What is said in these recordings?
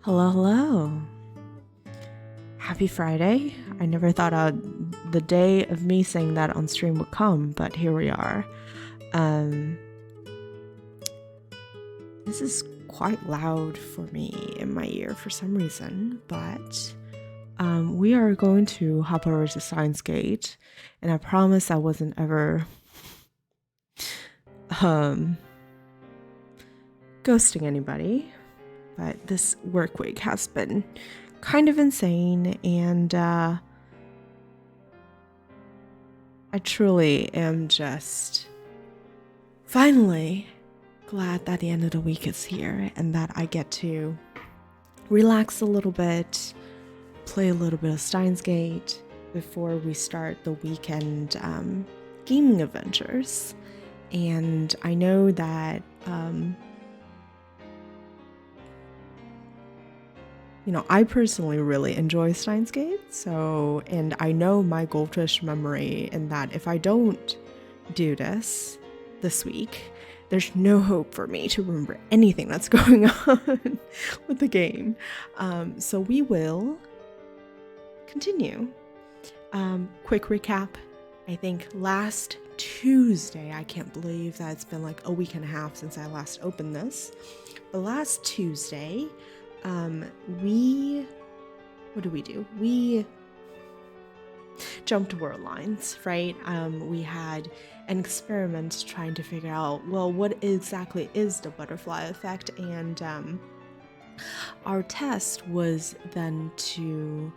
Hello, hello. Happy Friday. I never thought the day of me saying that on stream would come, but here we are. This is quite loud for me in my ear for some reason, but we are going to hop over to Steins Gate, and I promise I wasn't ever ghosting anybody. But this work week has been kind of insane, and I truly am just finally glad that the end of the week is here and that I get to relax a little bit, play a little bit of Steins Gate before we start the weekend gaming adventures. And I know that I personally really enjoy Steins Gate, and I know my goldfish memory in that if I don't do this week, there's no hope for me to remember anything that's going on with the game. So we will continue. Quick recap. I think last Tuesday, I can't believe that it's been like a week and a half since I last opened this, but last Tuesday, what did we do? We jumped world lines, right? We had an experiment trying to figure out, well, what exactly is the butterfly effect? And our test was then to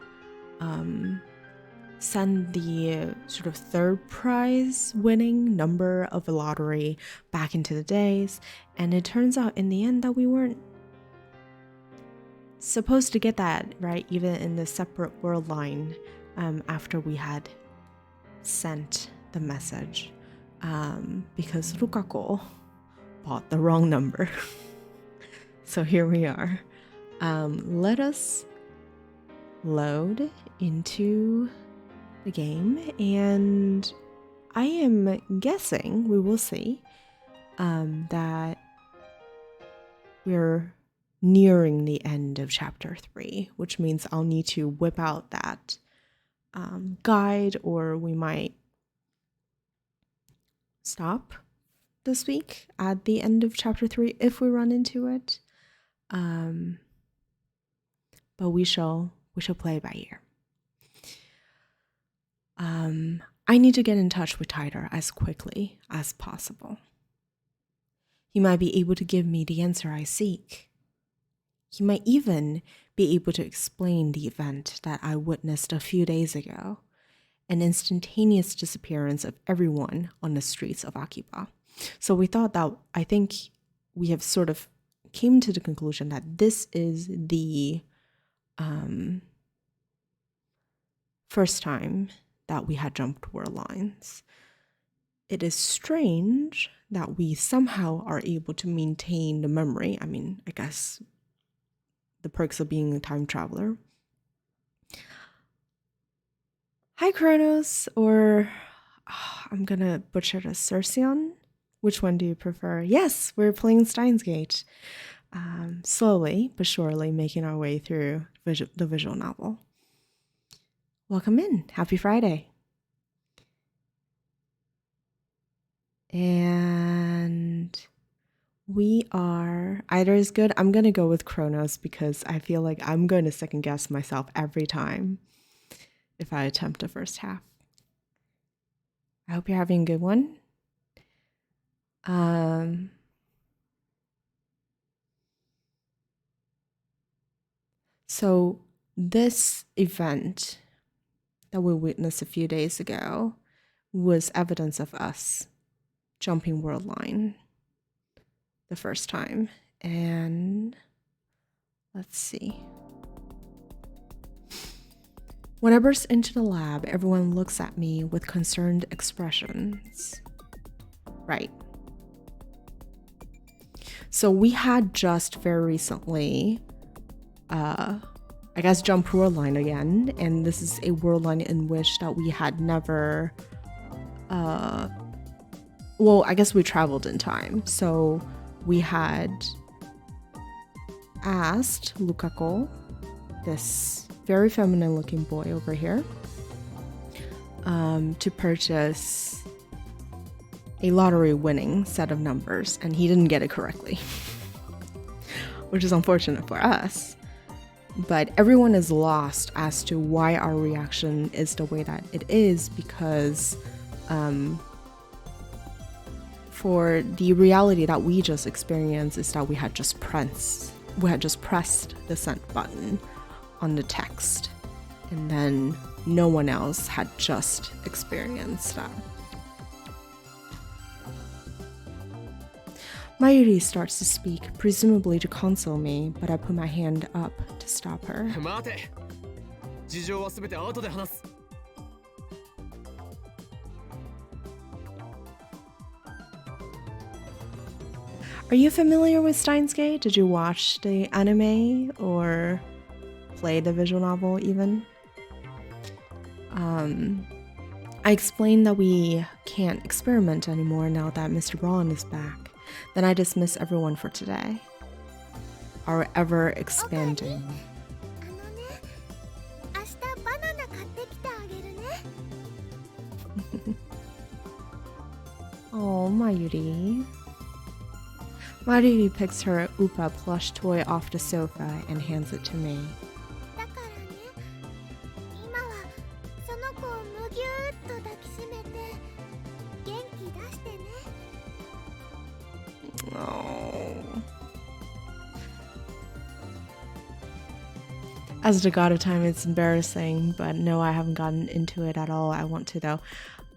send the sort of third prize winning number of a lottery back into the days. And it turns out in the end that we weren't supposed to get that, right? Even in the separate world line after we had sent the message because Rukako bought the wrong number. So here we are. Let us load into the game, and I am guessing, we will see, that we're nearing the end of chapter 3, which means I'll need to whip out that guide, or we might stop this week at the end of chapter 3 if we run into it. But we shall play by ear. I need to get in touch with Tider as quickly as possible. He might be able to give me the answer I seek. He might even be able to explain the event that I witnessed a few days ago, an instantaneous disappearance of everyone on the streets of Akiba. So we thought that, I think we have sort of came to the conclusion that this is the first time that we had jumped world lines. It is strange that we somehow are able to maintain the memory. I mean, I guess the perks of being a time traveler. Hi, Kronos, or I'm gonna butcher the Cercion. Which one do you prefer? Yes, we're playing Steins Gate. Slowly but surely making our way through the visual novel. Welcome in. Happy Friday. And we are, either is good. I'm going to go with Kronos because I feel like I'm going to second guess myself every time if I attempt the first half. I hope you're having a good one. So this event that we witnessed a few days ago was evidence of us jumping world line the first time. And let's see. When I burst into the lab, everyone looks at me with concerned expressions. Right. So we had just very recently, I guess, jumped world line again. And this is a world line in which that we had never, well, I guess we traveled in time. So we had asked Lukako, this very feminine looking boy over here, to purchase a lottery winning set of numbers, and he didn't get it correctly, which is unfortunate for us. But everyone is lost as to why our reaction is the way that it is, because for the reality that we just experienced is that we had just pressed the send button on the text, and then no one else had just experienced that. Mayuri starts to speak, presumably to console me, but I put my hand up to stop her. Are you familiar with Steins Gate? Did you watch the anime or play the visual novel even? I explained that we can't experiment anymore now that Mr. Braun is back. Then I dismiss everyone for today. Our ever-expanding. Oh, Mayuri. Mayuri picks her Upa plush toy off the sofa and hands it to me. Oh. As the god of time, it's embarrassing, but no, I haven't gotten into it at all. I want to though.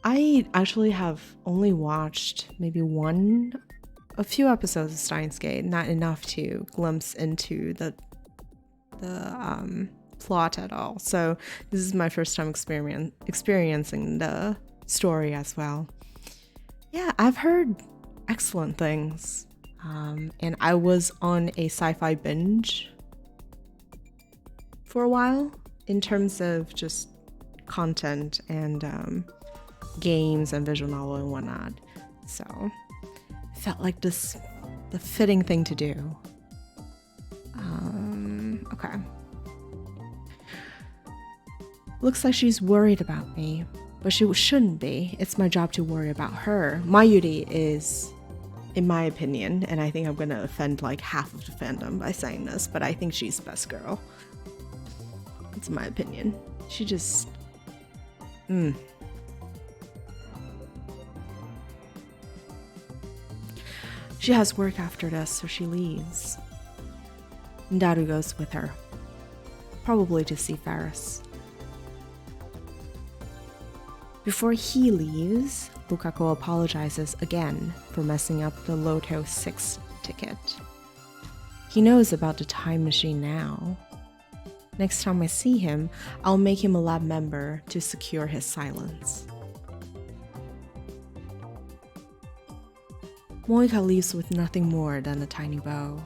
I actually have only watched maybe a few episodes of Steins Gate, not enough to glimpse into the plot at all. So this is my first time experiencing the story as well. Yeah, I've heard excellent things, and I was on a sci-fi binge for a while in terms of just content and games and visual novel and whatnot. So it felt like the fitting thing to do. Okay. Looks like she's worried about me, but she shouldn't be. It's my job to worry about her. Mayuri is, in my opinion, and I think I'm gonna offend like half of the fandom by saying this, but I think she's best girl. It's my opinion. She just... She has work after this, so she leaves. Daru goes with her. Probably to see Ferris. Before he leaves, Lukako apologizes again for messing up the Loto 6 ticket. He knows about the time machine now. Next time I see him, I'll make him a lab member to secure his silence. Moika leaves with nothing more than a tiny bow.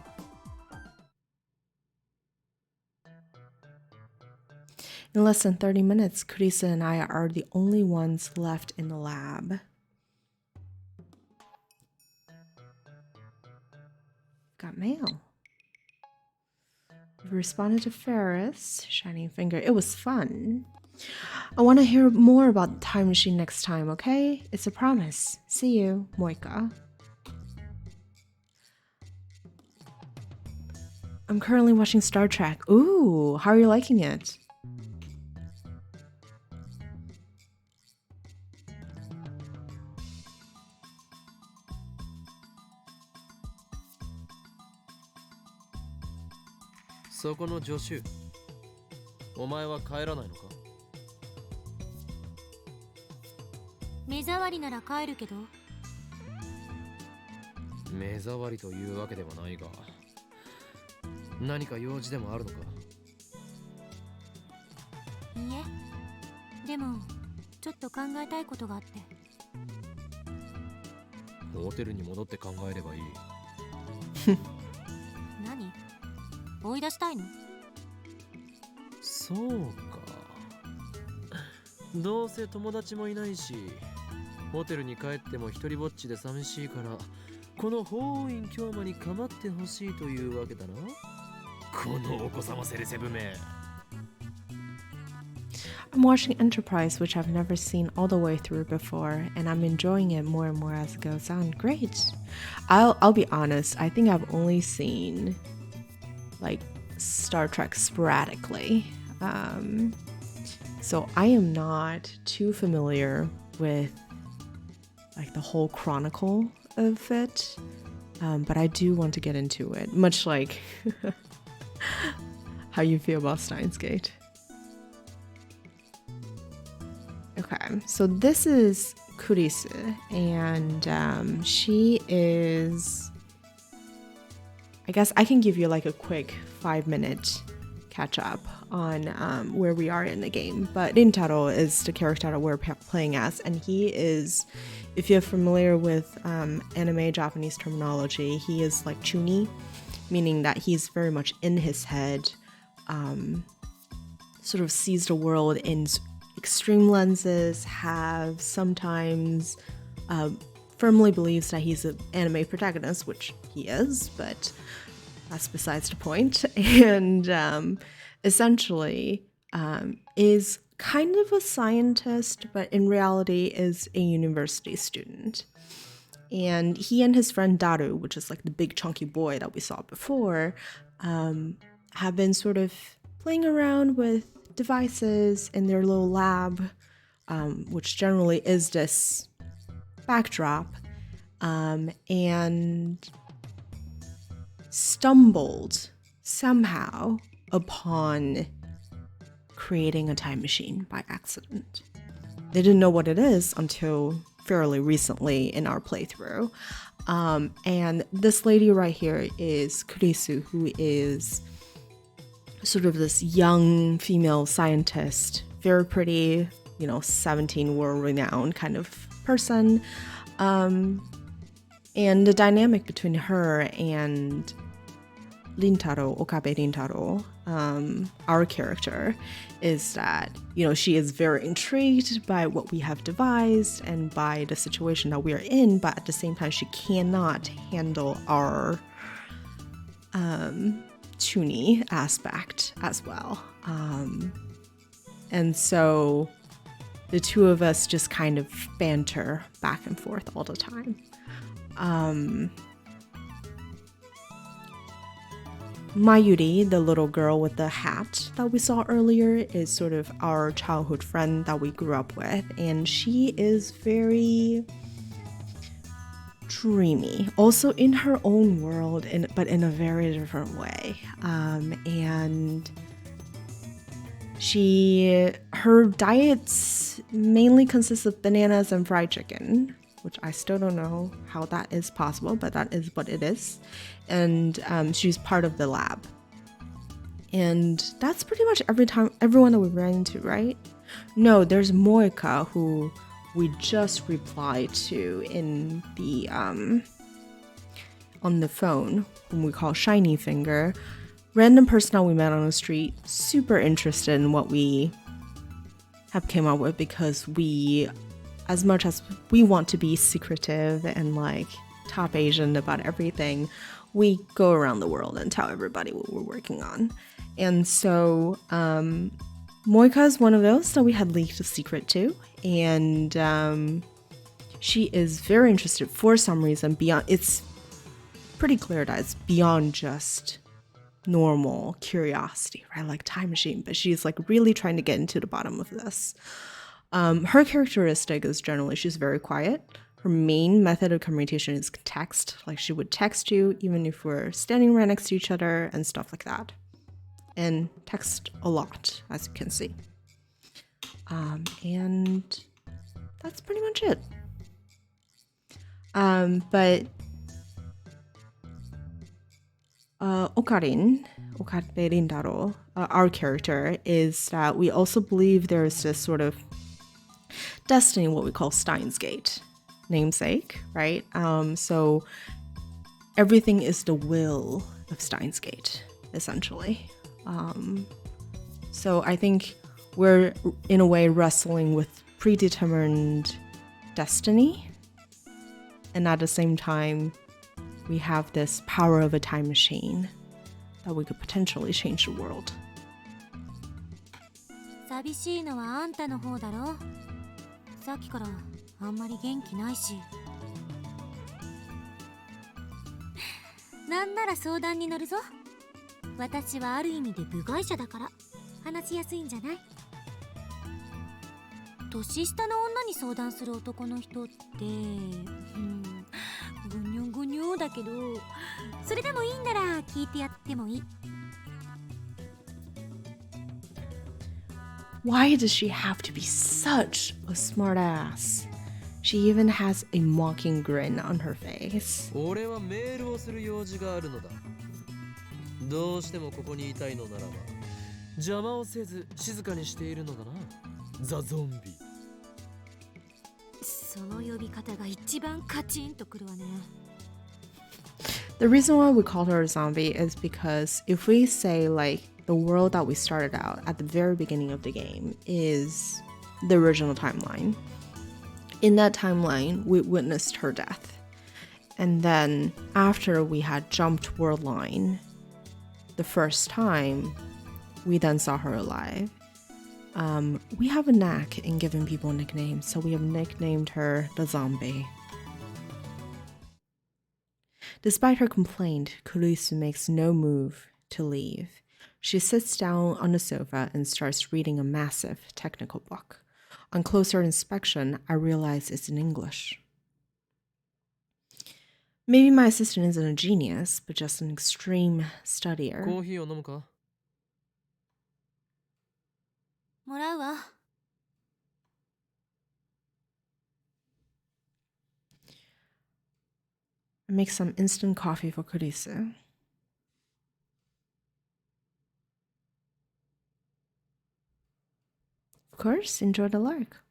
In less than 30 minutes, Kurisa and I are the only ones left in the lab. Got mail. We responded to Ferris, shining finger. It was fun. I want to hear more about the time machine next time, okay? It's a promise. See you, Moika. I'm currently watching Star Trek. Ooh, how are you liking it? このお子様セレセブめ。I'm watching Enterprise, which I've never seen all the way through before, and I'm enjoying it more and more as it goes on. Great. I'll be honest, I think I've only seen like Star Trek sporadically. So I am not too familiar with like the whole chronicle of it. But I do want to get into it, much like how you feel about Steins Gate. Okay, so this is Kurisu, and she is... I guess I can give you like a quick 5-minute catch up on where we are in the game. But Rintaro is the character that we're playing as, and he is, if you're familiar with anime Japanese terminology, he is like chuni, meaning that he's very much in his head, sort of sees the world in extreme lenses, have sometimes firmly believes that he's an anime protagonist, which he is, but that's besides the point. And essentially is kind of a scientist, but in reality is a university student. And he and his friend Daru, which is like the big chunky boy that we saw before, have been sort of playing around with devices in their little lab, which generally is this backdrop, and stumbled somehow upon creating a time machine by accident. They didn't know what it is until fairly recently in our playthrough. And this lady right here is Kurisu, who is sort of this young female scientist, very pretty, 17 world-renowned kind of person. And the dynamic between her and Okabe Rintaro, our character, is that, she is very intrigued by what we have devised and by the situation that we are in, but at the same time, she cannot handle our Tuni aspect as well. And so the two of us just kind of banter back and forth all the time. Mayuri, the little girl with the hat that we saw earlier, is sort of our childhood friend that we grew up with, and she is very dreamy, also in her own world, but in a very different way. And her diets mainly consists of bananas and fried chicken, which I still don't know how that is possible, but that is what it is. And she's part of the lab. And that's pretty much everyone that we ran into, right? No, there's Moeka, who we just replied to in the on the phone, whom we call Shiny Finger. Random person that we met on the street, super interested in what we have came up with, because we, as much as we want to be secretive and like top Asian about everything, we go around the world and tell everybody what we're working on. And so Moika is one of those that we had leaked a secret to, and she is very interested for some reason beyond, it's pretty clear that it's beyond just normal curiosity, right? Like time machine, but she's like really trying to get into the bottom of this. Her characteristic is generally she's very quiet. Her main method of communication is text. Like she would text you even if we're standing right next to each other and stuff like that. And text a lot, as you can see. And that's pretty much it. But Okabe Rintaro, our character, is that we also believe there's this sort of destiny, what we call Steins Gate, namesake, right? So everything is the will of Steins Gate, essentially. So I think we're in a way wrestling with predetermined destiny, and at the same time we have this power of a time machine that we could potentially change the world. 寂しいのはあんたの方だろ。さっきからあんまり元気ないし。なんなら相談に乗るぞ。私はある意味で部外者だから話しやすいんじゃない？年下の女に相談する男の人ってぐにょぐにょだけど、それでもいいんなら聞いてやってもいい。Why does she have to be such a smartass? She even has a mocking grin on her face. 俺はメールをする用事があるのだ。どうしてもここにいたいのならば、邪魔をせず静かにしているのだな。ザ・ゾンビ。その呼び方が一番カチンとくるわね。The reason why we called her a zombie is because if we say like the world that we started out at the very beginning of the game is the original timeline. In that timeline, we witnessed her death. And then after we had jumped world line the first time, we then saw her alive. We have a knack in giving people nicknames, so we have nicknamed her the zombie. Despite her complaint, Kurisu makes no move to leave. She sits down on the sofa and starts reading a massive technical book. On closer inspection, I realize it's in English. Maybe my assistant isn't a genius, but just an extreme studier. コーヒーを飲むか？もらうわ。I make some instant coffee for Kurisu. Of course, enjoy the lark.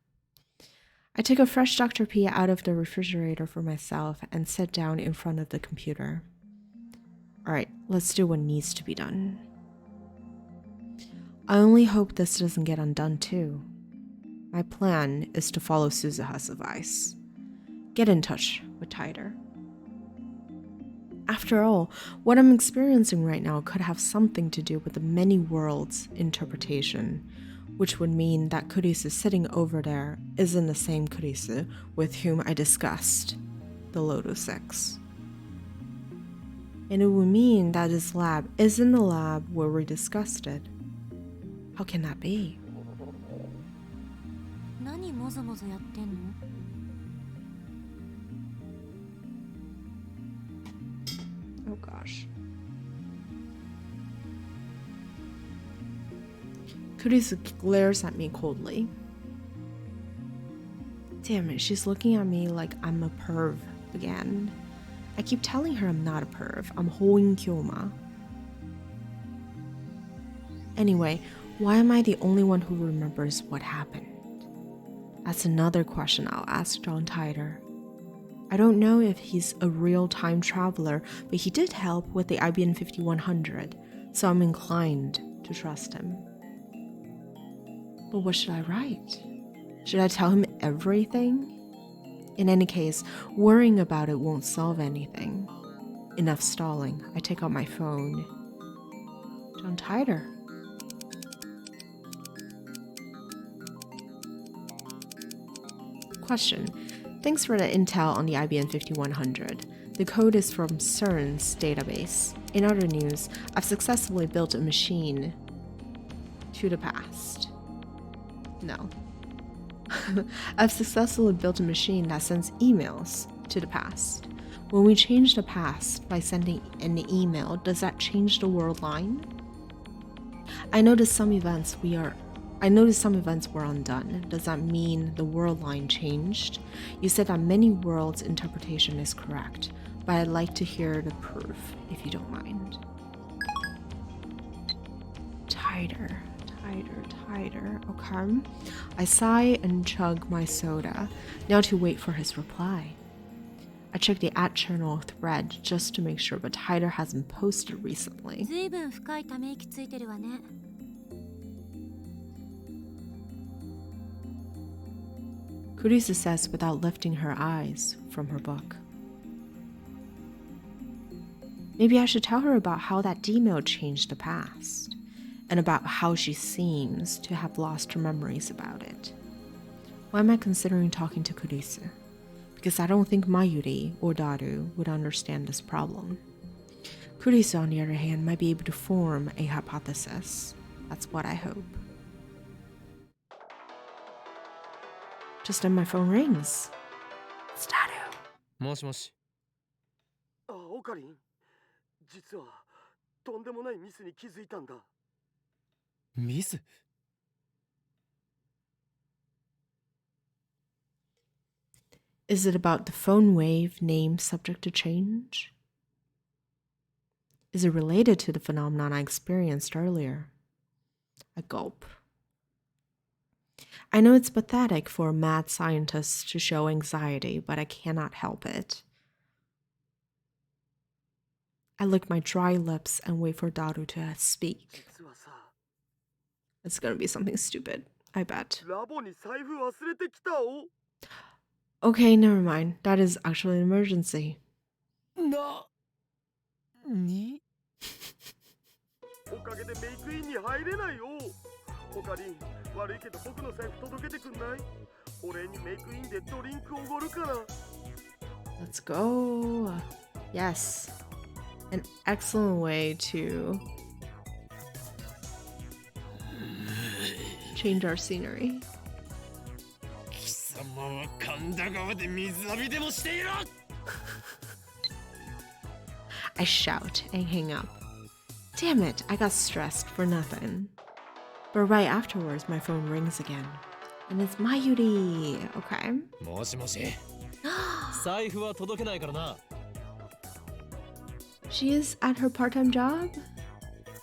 I take a fresh Dr. P out of the refrigerator for myself and sit down in front of the computer. Alright, let's do what needs to be done. I only hope this doesn't get undone too. My plan is to follow Suzuha's advice. Get in touch with Tider. After all, what I'm experiencing right now could have something to do with the many worlds interpretation, which would mean that Kurisu sitting over there isn't the same Kurisu with whom I discussed the Lotus 6. And it would mean that this lab isn't the lab where we discussed it. How can that be? 何もぞもぞやってんの？ Oh gosh. Kurisu glares at me coldly. Damn it, she's looking at me like I'm a perv again. I keep telling her I'm not a perv. I'm hoing kyoma. Anyway, why am I the only one who remembers what happened? That's another question I'll ask John Tider. I don't know if he's a real time traveler, but he did help with the IBM 5100, so I'm inclined to trust him. But what should I write? Should I tell him everything? In any case, worrying about it won't solve anything. Enough stalling. I take out my phone. John Tider. Question. Thanks for the intel on the IBM 5100. The code is from CERN's database. In other news, I've successfully built a machine to the past. No. I've successfully built a machine that sends emails to the past. When we change the past by sending an email, does that change the world line? I noticed some events were undone. Does that mean the world line changed? You said that many worlds interpretation is correct, but I'd like to hear the proof, if you don't mind. Tider. Okay. I sigh and chug my soda, now to wait for his reply. I check the @channel thread just to make sure, but Tider hasn't posted recently. ずいぶん深いため息ついてるわね。Kurisu says without lifting her eyes from her book. Maybe I should tell her about how that D-mail changed the past, and about how she seems to have lost her memories about it. Why am I considering talking to Kurisu? Because I don't think Mayuri or Daru would understand this problem. Kurisu, on the other hand, might be able to form a hypothesis. That's what I hope. Just then my phone rings. It's Daru. もしもし。あ、オカリン。実はとんでもないミスに気づいたんだ。ミス？ Is it about the phone wave name subject to change? Is it related to the phenomenon I experienced earlier? I gulp. I know it's pathetic for a mad scientist to show anxiety, but I cannot help it. I lick my dry lips and wait for Daru to speak. It's gonna be something stupid, I bet. ラボに財布忘れてきたお。Okay, never mind. That is actually an emergency. に？おかげでメイクインに入れないよ。オカリン、悪いけど僕の財布届けてくんない？お礼にメイクインでドリンクおごるから。Let's go. Yes. An excellent way to change our scenery. 貴様は神田川で水浴びでもしていろ！ I shout and hang up. Damn it, I got stressed for nothing. But right afterwards, my phone rings again. And it's Mayuri. Okay. もしもし。財布は届けないからな。She is at her part-time job?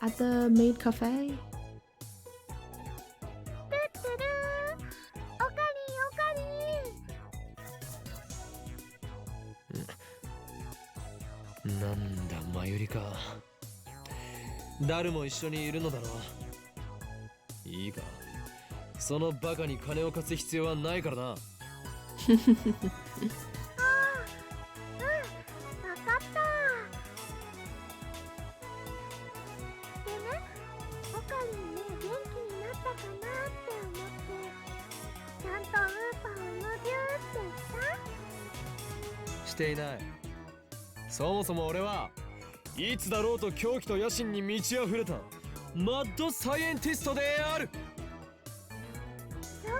At the maid cafe? なんだ、マユリか。誰も一緒にいるのだろう。いいか。そのバカに金を貸す必要はないからな。わかったでね、オカリンね、元気になったかなって思って、ちゃんとウーパーをむぎゅーってした？していない。そもそも俺はいつだろうと狂気と野心に満ち溢れたマッドサイエンティストである。そっか。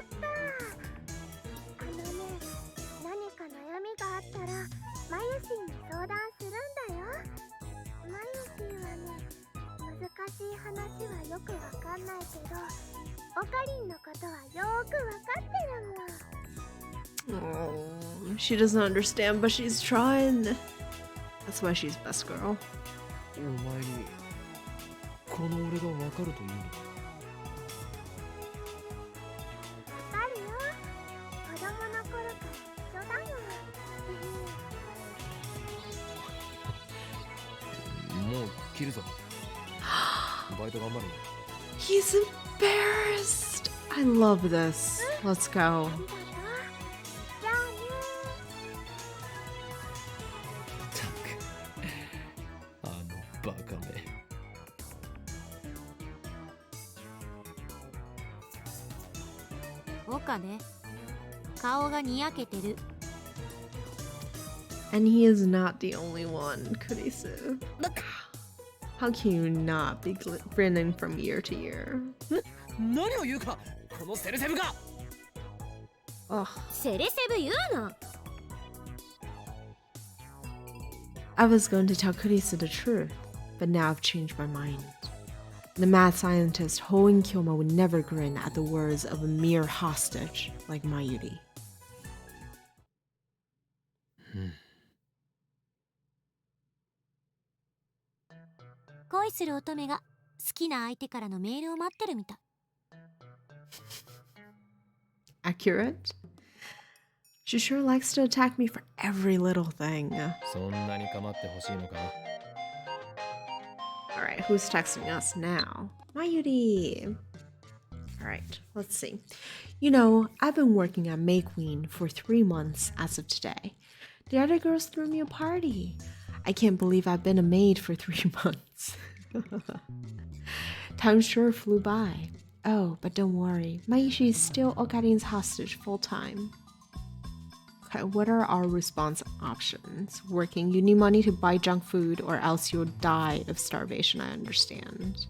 あのね、何か悩みがあったらマユシンに相談するんだよ。マユシンはね、難しい話はよくわかんないけど、オカリンのことはよーくわかってるもん。Oh, she doesn't understand, but she's trying. That's why she's best girl. お前にこの俺がわかるというのか。わかるよ。子供の頃から一緒だもん。もう切るぞ。バイト頑張るよ。He's embarrassed. I love this. Let's go. じゃあね。たく、あのバカめ。岡ね、顔がにやけてる。And he is not the only one, Kurisu. How can you not be grinning from year to year? 何を言うか、このセルセブが。Ugh. セレセブ言うな。I was going to tell Kurisu the truth, but now I've changed my mind. The mad scientist Hoen Kyoma would never grin at the words of a mere hostage like Mayuri. 恋する乙女が好きな相手からのメールを待ってるみたい。Accurate? She sure likes to attack me for every little thing. そんなに構ってほしいのか。Alright, who's texting us now? Mayuri! Alright, let's see. You know, I've been working at May Queen for 3 months as of today. The other girls threw me a party. I can't believe I've been a maid for 3 months. Time sure flew by. Oh, but don't worry. Maishi is still Okarin's hostage full-time. Okay, what are our response options? Working, you need money to buy junk food or else you'll die of starvation, I understand.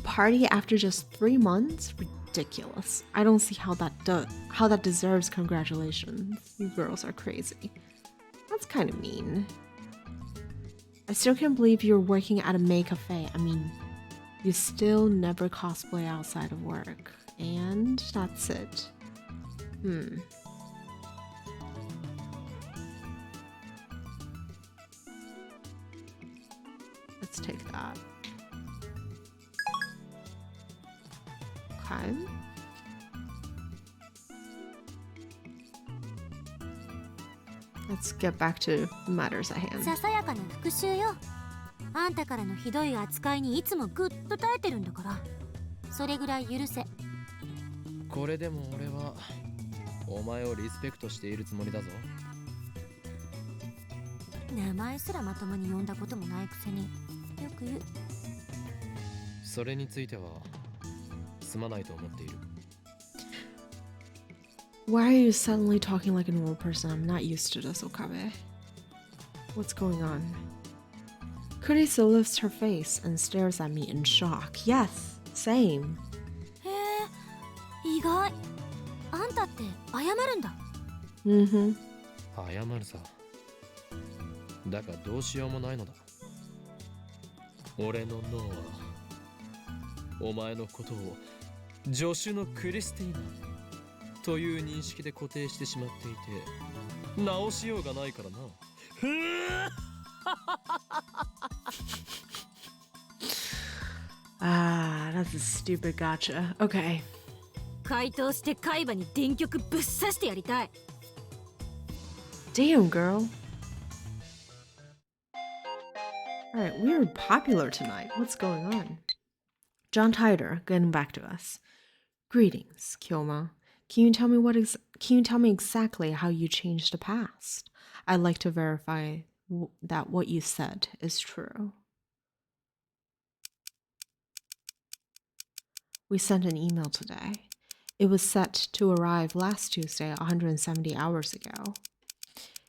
Party after just 3 months? Ridiculous. I don't see how that deserves congratulations. You girls are crazy. That's kind of mean. I still can't believe you're working at a maid cafe. I mean, you still never cosplay outside of work. And that's it. Let's take that. Okay. Let's get back to matters at hand. ささやかな復讐よ。あんたからのひどい扱いにいつもぐっと耐えてるんだから、それぐらい許せ。これでも俺はお前をリスペクトしているつもりだぞ。名前すらまともに呼んだこともないくせによく言う。それについてはすまないと思っている。Why are you suddenly talking like a normal person? I'm not used to this, Okabe. What's going on? Kurisu lifts her face and stares at me in shock. Yes, same. へえ、意外。あんたって謝るんだ。Mm-hmm. 謝るさ。だがどうしようもないのだ。俺の脳はお前のことを助手のクリスティーナという認識で固定してしまっていて直しようがないからな。That's a stupid gotcha. Okay. 回答して海馬に電極ぶっ刺してやりたい。Damn, girl. Alright, we're popular tonight. What's going on? John Tider, getting back to us. Greetings, Kyoma. Can you tell me exactly how you changed the past? I'd like to verify that what you said is true. We sent an email today. It was set to arrive last Tuesday, 170 hours ago.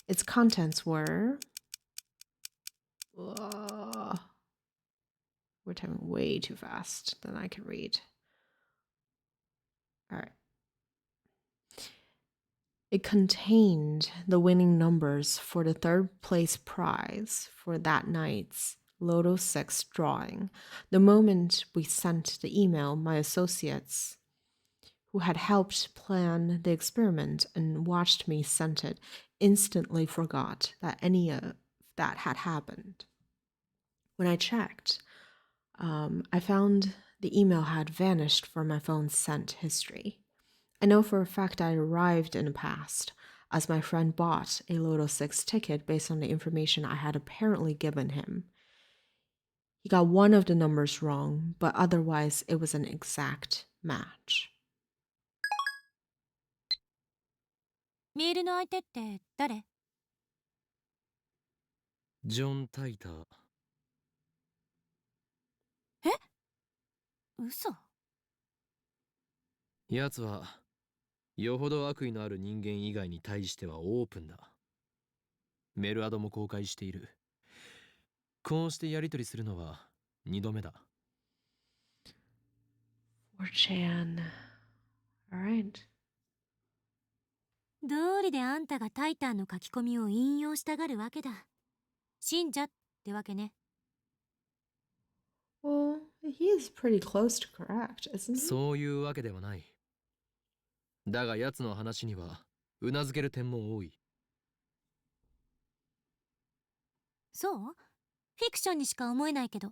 Its contents were... We're typing way too fast than I can read. All right. It contained the winning numbers for the third place prize for that night's Lotto 6 drawing. The moment we sent the email, my associates who had helped plan the experiment and watched me send it instantly forgot that any of that had happened. When I checked, I found the email had vanished from my phone's sent history. I know for a fact I arrived in the past, as my friend bought a Lotto 6 ticket based on the information I had apparently given him. He got one of the numbers wrong, but otherwise it was an exact match. メールの相手って誰？ジョン・タイター。え？嘘？奴はよほど悪意のある人間以外に対してはオープンだ。メルアドも公開している。こうしてやり取りするのは2度目だ。4chan. Alright. 道理であんたがタイタンの書き込みを引用したがるわけだ。信者ってわけね。Well, he is pretty close to correct, isn't he? そういうわけではない。だが奴の話にはうなずける点も多い。そう？フィクションにしか思えないけど。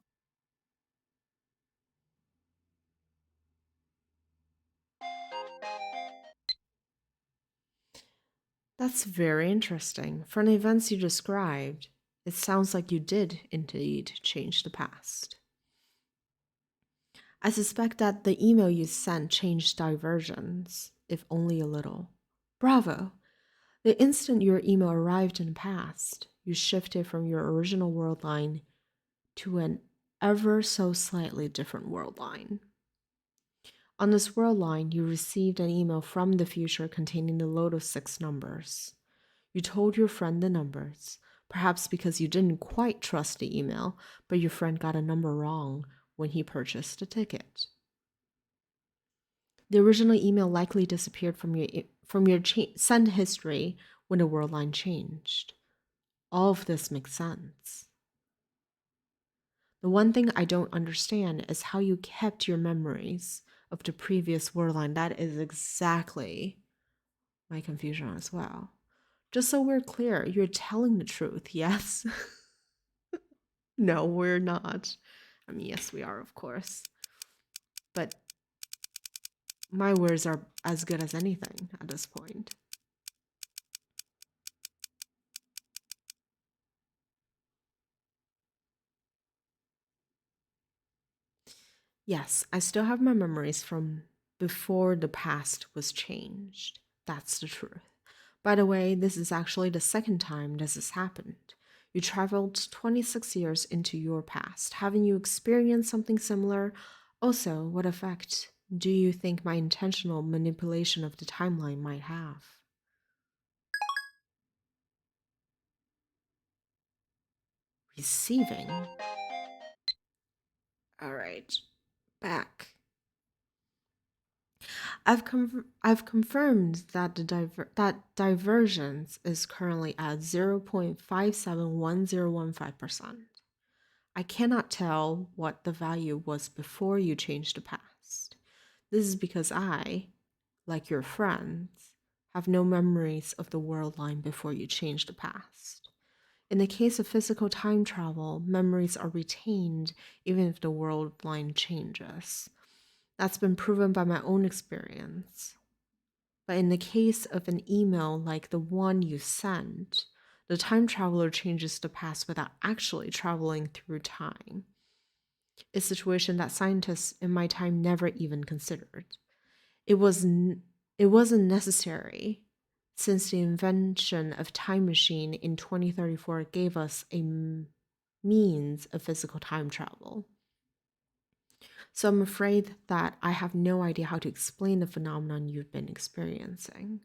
That's very interesting. From the events you described, it sounds like you did indeed change the past. I suspect that the email you sent changed diversions, if only a little. Bravo! The instant your email arrived in the past, you shifted from your original world line to an ever so slightly different world line. On this world line, you received an email from the future containing a load of 6 numbers. You told your friend the numbers, perhaps because you didn't quite trust the email, but your friend got a number wrong when he purchased a ticket. The original email likely disappeared from your send history when the world line changed. All of this makes sense. The one thing I don't understand is how you kept your memories of the previous world line. That is exactly my confusion as well. Just so we're clear, you're telling the truth, yes? No, we're not. I mean, yes, we are, of course. But my words are as good as anything at this point. Yes, I still have my memories from before the past was changed. That's the truth. By the way, this is actually the second time this has happened. You traveled 26 years into your past. Haven't you experienced something similar? Also, what effect do you think my intentional manipulation of the timeline might have? Receiving. All right, back. I've confirmed that that divergence is currently at 0.571015%. I cannot tell what the value was before you changed the past. This is because I, like your friends, have no memories of the world line before you changed the past. In the case of physical time travel, memories are retained even if the world line changes. That's been proven by my own experience. But in the case of an email like the one you sent, the time traveler changes the past without actually traveling through time. A situation that scientists in my time never even considered. It wasn't necessary, since the invention of time machine in 2034 gave us a means of physical time travel. So I'm afraid that I have no idea how to explain the phenomenon you've been experiencing.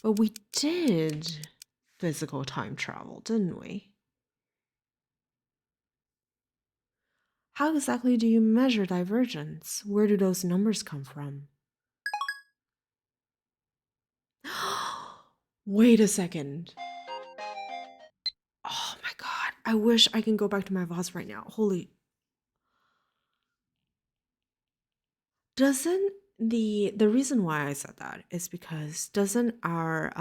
But we did physical time travel, didn't we? How exactly do you measure divergence? Where do those numbers come from? Wait a second. Oh my god. I wish I can go back to my vase right now. Holy. Doesn't the reason why I said that is because doesn't our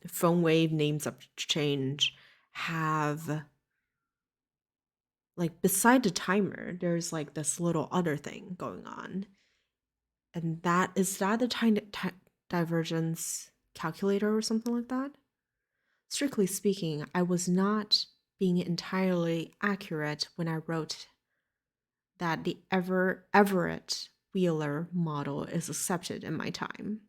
phone wave names up change have, like, beside the timer, there's like this little other thing going on. And that is that the divergence calculator or something like that? Strictly speaking, I was not being entirely accurate when I wrote that the Everett Wheeler model is accepted in my time.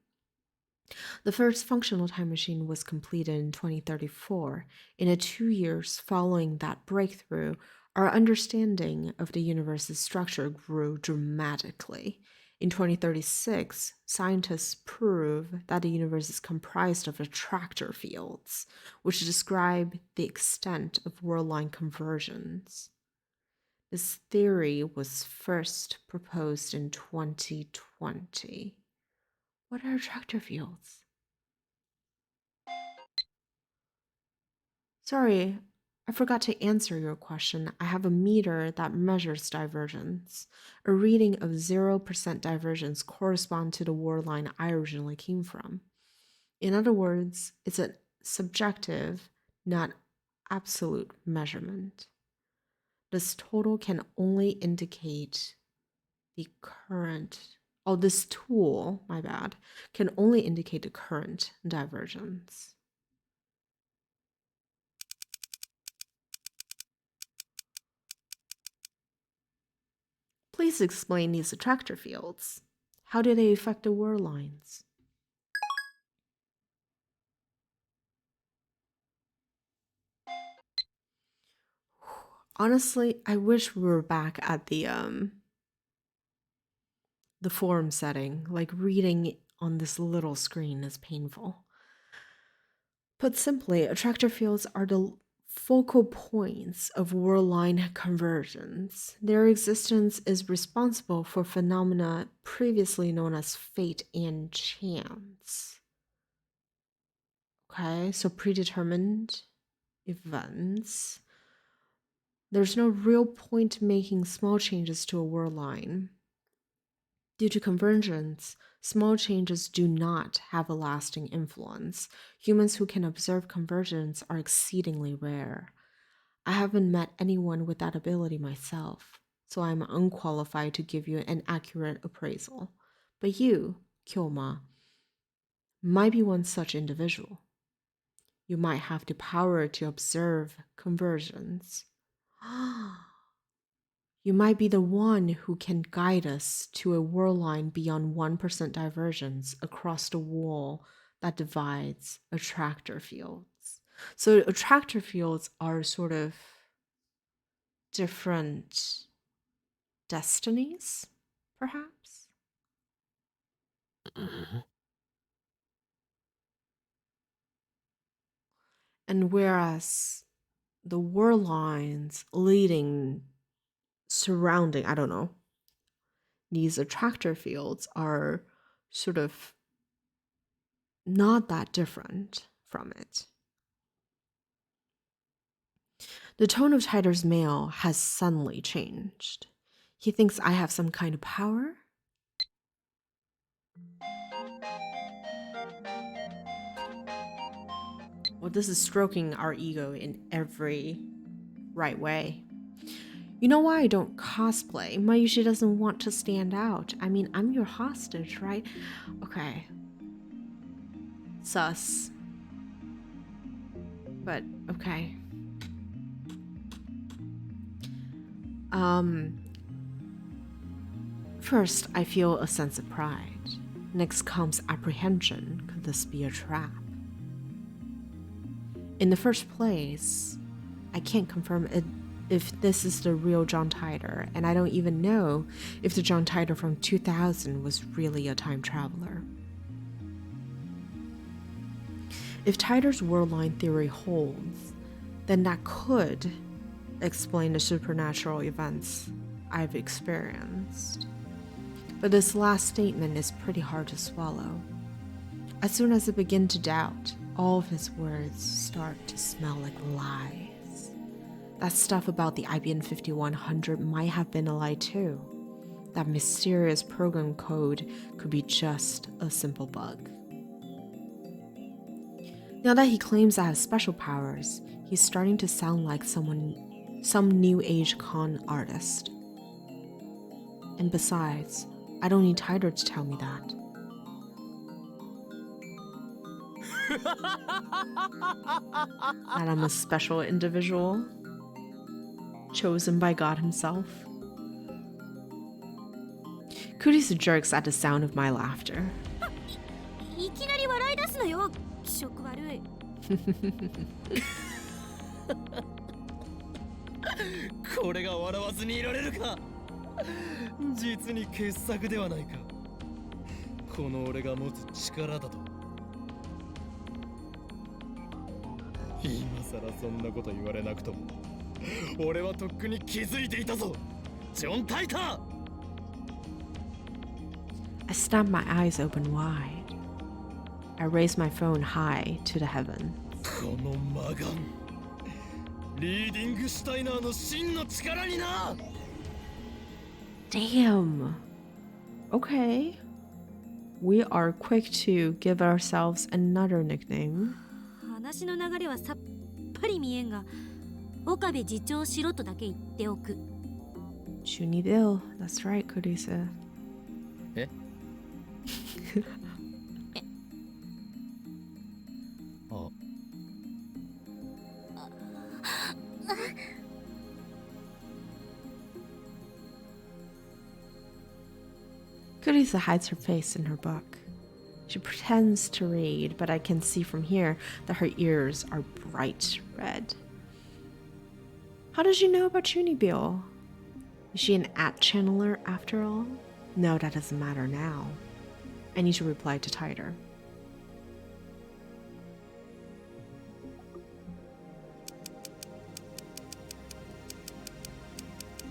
The first functional time machine was completed in 2034. In the 2 years following that breakthrough, our understanding of the universe's structure grew dramatically. In 2036, scientists prove that the universe is comprised of attractor fields, which describe the extent of world-line conversions. This theory was first proposed in 2020. What are attractor fields? Sorry, I forgot to answer your question. I have a meter that measures divergence. A reading of 0% divergence corresponds to the world line I originally came from. In other words, it's a subjective, not absolute measurement. This total can only indicate the current, this tool, my bad, can only indicate the current divergence. Please explain these attractor fields. How do they affect the world lines? Honestly, I wish we were back at the forum setting. Like reading on this little screen is painful. Put simply, attractor fields are the focal points of world line convergence. Their existence is responsible for phenomena previously known as fate and chance. Okay, so predetermined events. There's no real point making small changes to a world line. Due to convergence, small changes do not have a lasting influence. Humans who can observe convergence are exceedingly rare. I haven't met anyone with that ability myself, so I'm unqualified to give you an accurate appraisal. But you, Kyoma, might be one such individual. You might have the power to observe convergence. You might be the one who can guide us to a world line beyond 1% divergence across the wall that divides attractor fields. So attractor fields are sort of different destinies, perhaps? And whereas the world lines leading, surrounding, I don't know, these attractor fields are sort of not that different from it. The tone of Tyder's mail has suddenly changed. He thinks I have some kind of power? Well, this is stroking our ego in every right way. You know why I don't cosplay? Mayushi doesn't want to stand out. I mean, I'm your hostage, right? Okay. Sus. But, okay. First, I feel a sense of pride. Next comes apprehension. Could this be a trap? In the first place, I can't confirm if this is the real John Titor, and I don't even know if the John Titor from 2000 was really a time traveler. If Titor's world line theory holds, then that could explain the supernatural events I've experienced. But this last statement is pretty hard to swallow. As soon as I begin to doubt, all of his words start to smell like lies. That stuff about the IBM 5100 might have been a lie too. That mysterious program code could be just a simple bug. Now that he claims I have special powers, he's starting to sound like some new age con artist. And besides, I don't need Titor to tell me that. That I'm a special individual, chosen by God himself. Cooties jerks at the sound of my laughter. いきなり笑い出すのよ、気色悪い。これが笑わずにいられるか。実に傑作ではないか。この俺が持つ力だと。今さらそんなこと言われなくとも、俺はとっくに気づいていたぞ、ジョン・タイター。I snap my eyes open wide. I raise my phone high to the heavens. この魔眼、リーディングシュタイナーの真の力にな。Damn. Okay. We are quick to give ourselves another nickname. 話の流れはさっぱり見えんが、岡部次長しろとだけ言っておく。Chuni Bill. That's right, Kurisa. え？あ。Kurisa hides her face in her book. She pretends to read, but I can see from here that her ears are bright red. How does she know about Chunibyo? Is she an @channeler after all? No, that doesn't matter now. I need to reply to Tider.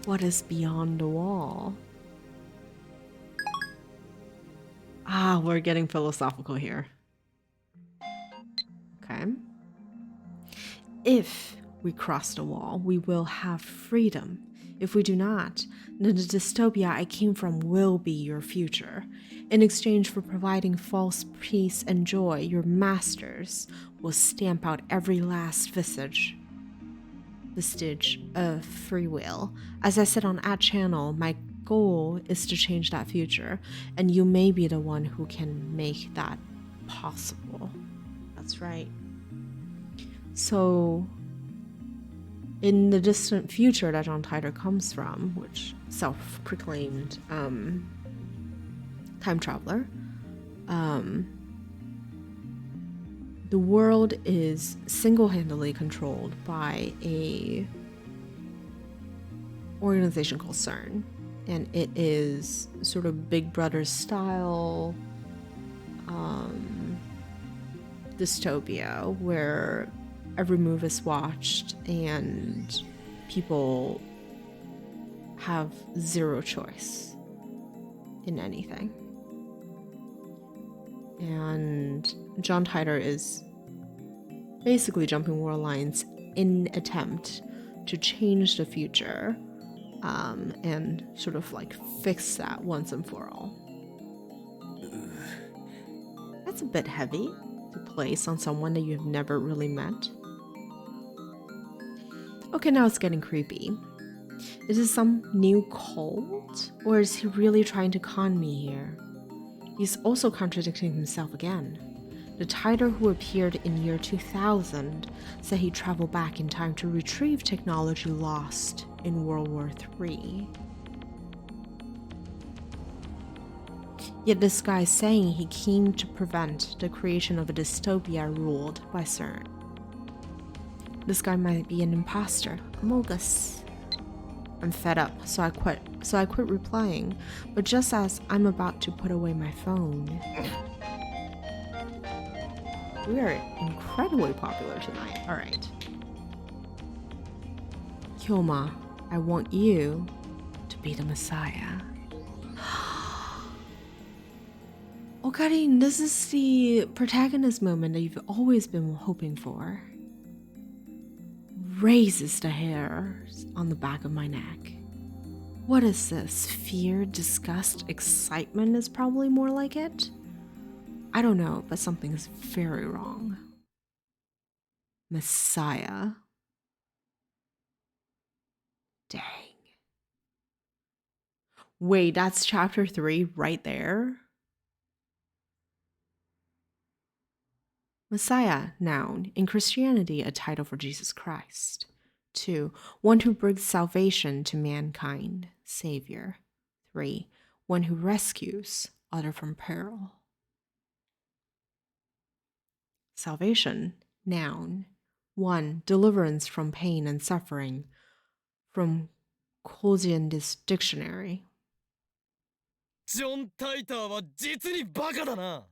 What is beyond the wall? Ah, we're getting philosophical here. Okay. If we cross the wall, we will have freedom. If we do not, then the dystopia I came from will be your future. In exchange for providing false peace and joy, your masters will stamp out every last vestige of free will. As I said on @channel, my goal is to change that future, and you may be the one who can make that possible. That's right. So, in the distant future that John Titor comes from, which self-proclaimed time traveler, the world is single-handedly controlled by a organization called CERN, and it is sort of Big Brother style dystopia where every move is watched and people have zero choice in anything. And John Titor is basically jumping world lines in attempt to change the future and sort of like fix that once and for all. That's a bit heavy to place on someone that you've never really met. Okay, now it's getting creepy. Is this some new cult? Or is he really trying to con me here? He's also contradicting himself again. The Titor who appeared in year 2000 said he traveled back in time to retrieve technology lost in World War III. Yet this guy is saying he came to prevent the creation of a dystopia ruled by CERN. This guy might be an imposter, a Mogus. I'm fed up, so I quit replying, but just as I'm about to put away my phone. We are incredibly popular tonight. Alright. Hyoma, I want you to be the Messiah. Okarin, this is the protagonist moment that you've always been hoping for. Raises the hairs on the back of my neck. What is this? Fear, disgust, excitement is probably more like it? I don't know, but something is very wrong. Messiah. Dang. Wait, that's chapter 3 right there? Messiah, noun, in Christianity, a title for Jesus Christ. 2. One who brings salvation to mankind, Savior. 3. One who rescues other from peril. Salvation, noun. 1. Deliverance from pain and suffering, from Kojian's dictionary. John Titor は実にバカだな。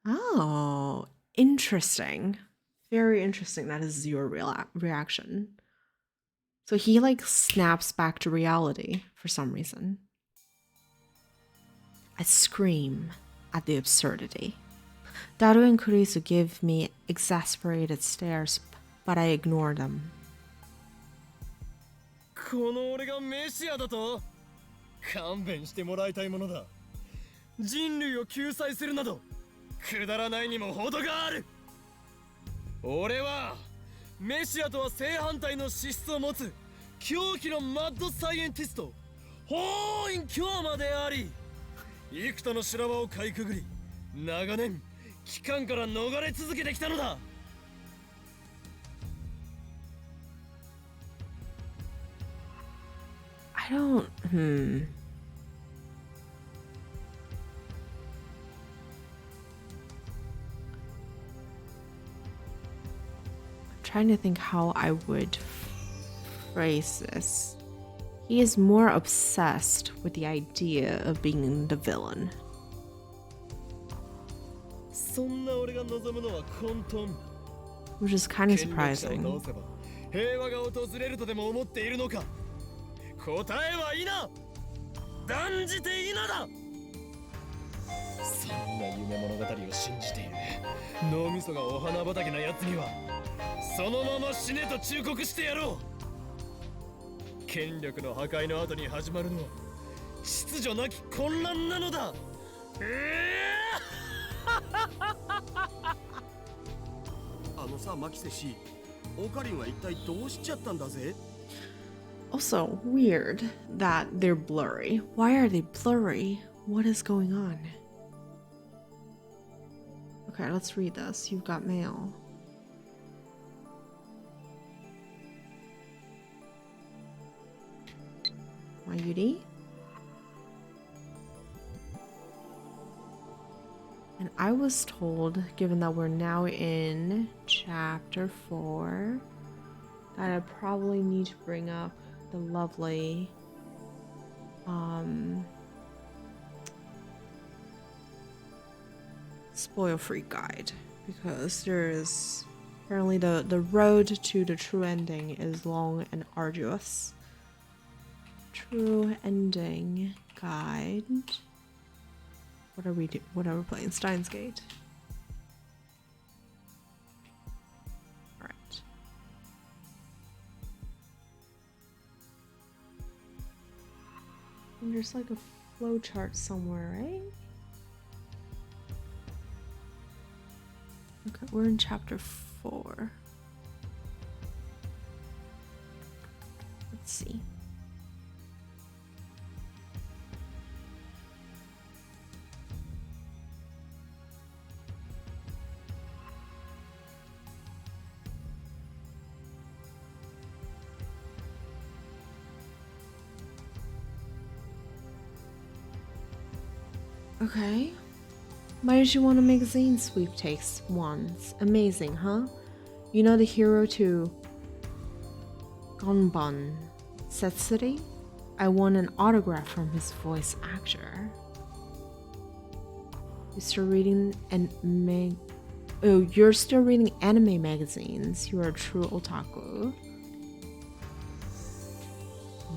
Oh, interesting. Very interesting. That is your reaction. So he like snaps back to reality for some reason. I scream at the absurdity. Daru and Kurisu give me exasperated stares, but I ignore them. この俺がメシアだと？勘弁してもらいたいものだ。人類を救済するなどくだらないにも程がある。俺はメシアとは正反対の資質を持つ狂気のマッドサイエンティスト法院京馬であり、幾多の修羅場をかいくぐり長年機関から逃れ続けてきたのだ。I don't. I'm trying to think how I would phrase this. He is more obsessed with the idea of being the villain. そんな俺が望むのは混沌。 Which is kind of surprising. 平和が訪れるとでも思っているのか。答えは否。断じて否だ。そんな夢物語を信じている脳みそがお花畑な奴にはそのまま死ねと忠告してやろう。権力の破壊の後に始まるのは秩序なき混乱なのだ。あのさ、マキセ氏、オカリンは一体どうしちゃったんだぜ。 Also, weird that they're blurry. Why are they blurry? What is going on? Okay, let's read this. You've got mail. Mayuri? And I was told, given that we're now in chapter 4, that I probably need to bring up the lovely spoil free guide, because there is apparently the road to the true ending is long and arduous. True ending guide. What are we doing? What are we playing? Steins Gate. Alright. And there's like a flow chart somewhere, right? Okay, we're in chapter 4. Let's see. Okay. Why did you want a magazine sweepstakes once? Amazing, huh? You know the hero to Gonban Setsuri? I won an autograph from his voice actor. You're still reading you're still reading anime magazines. You are a true otaku.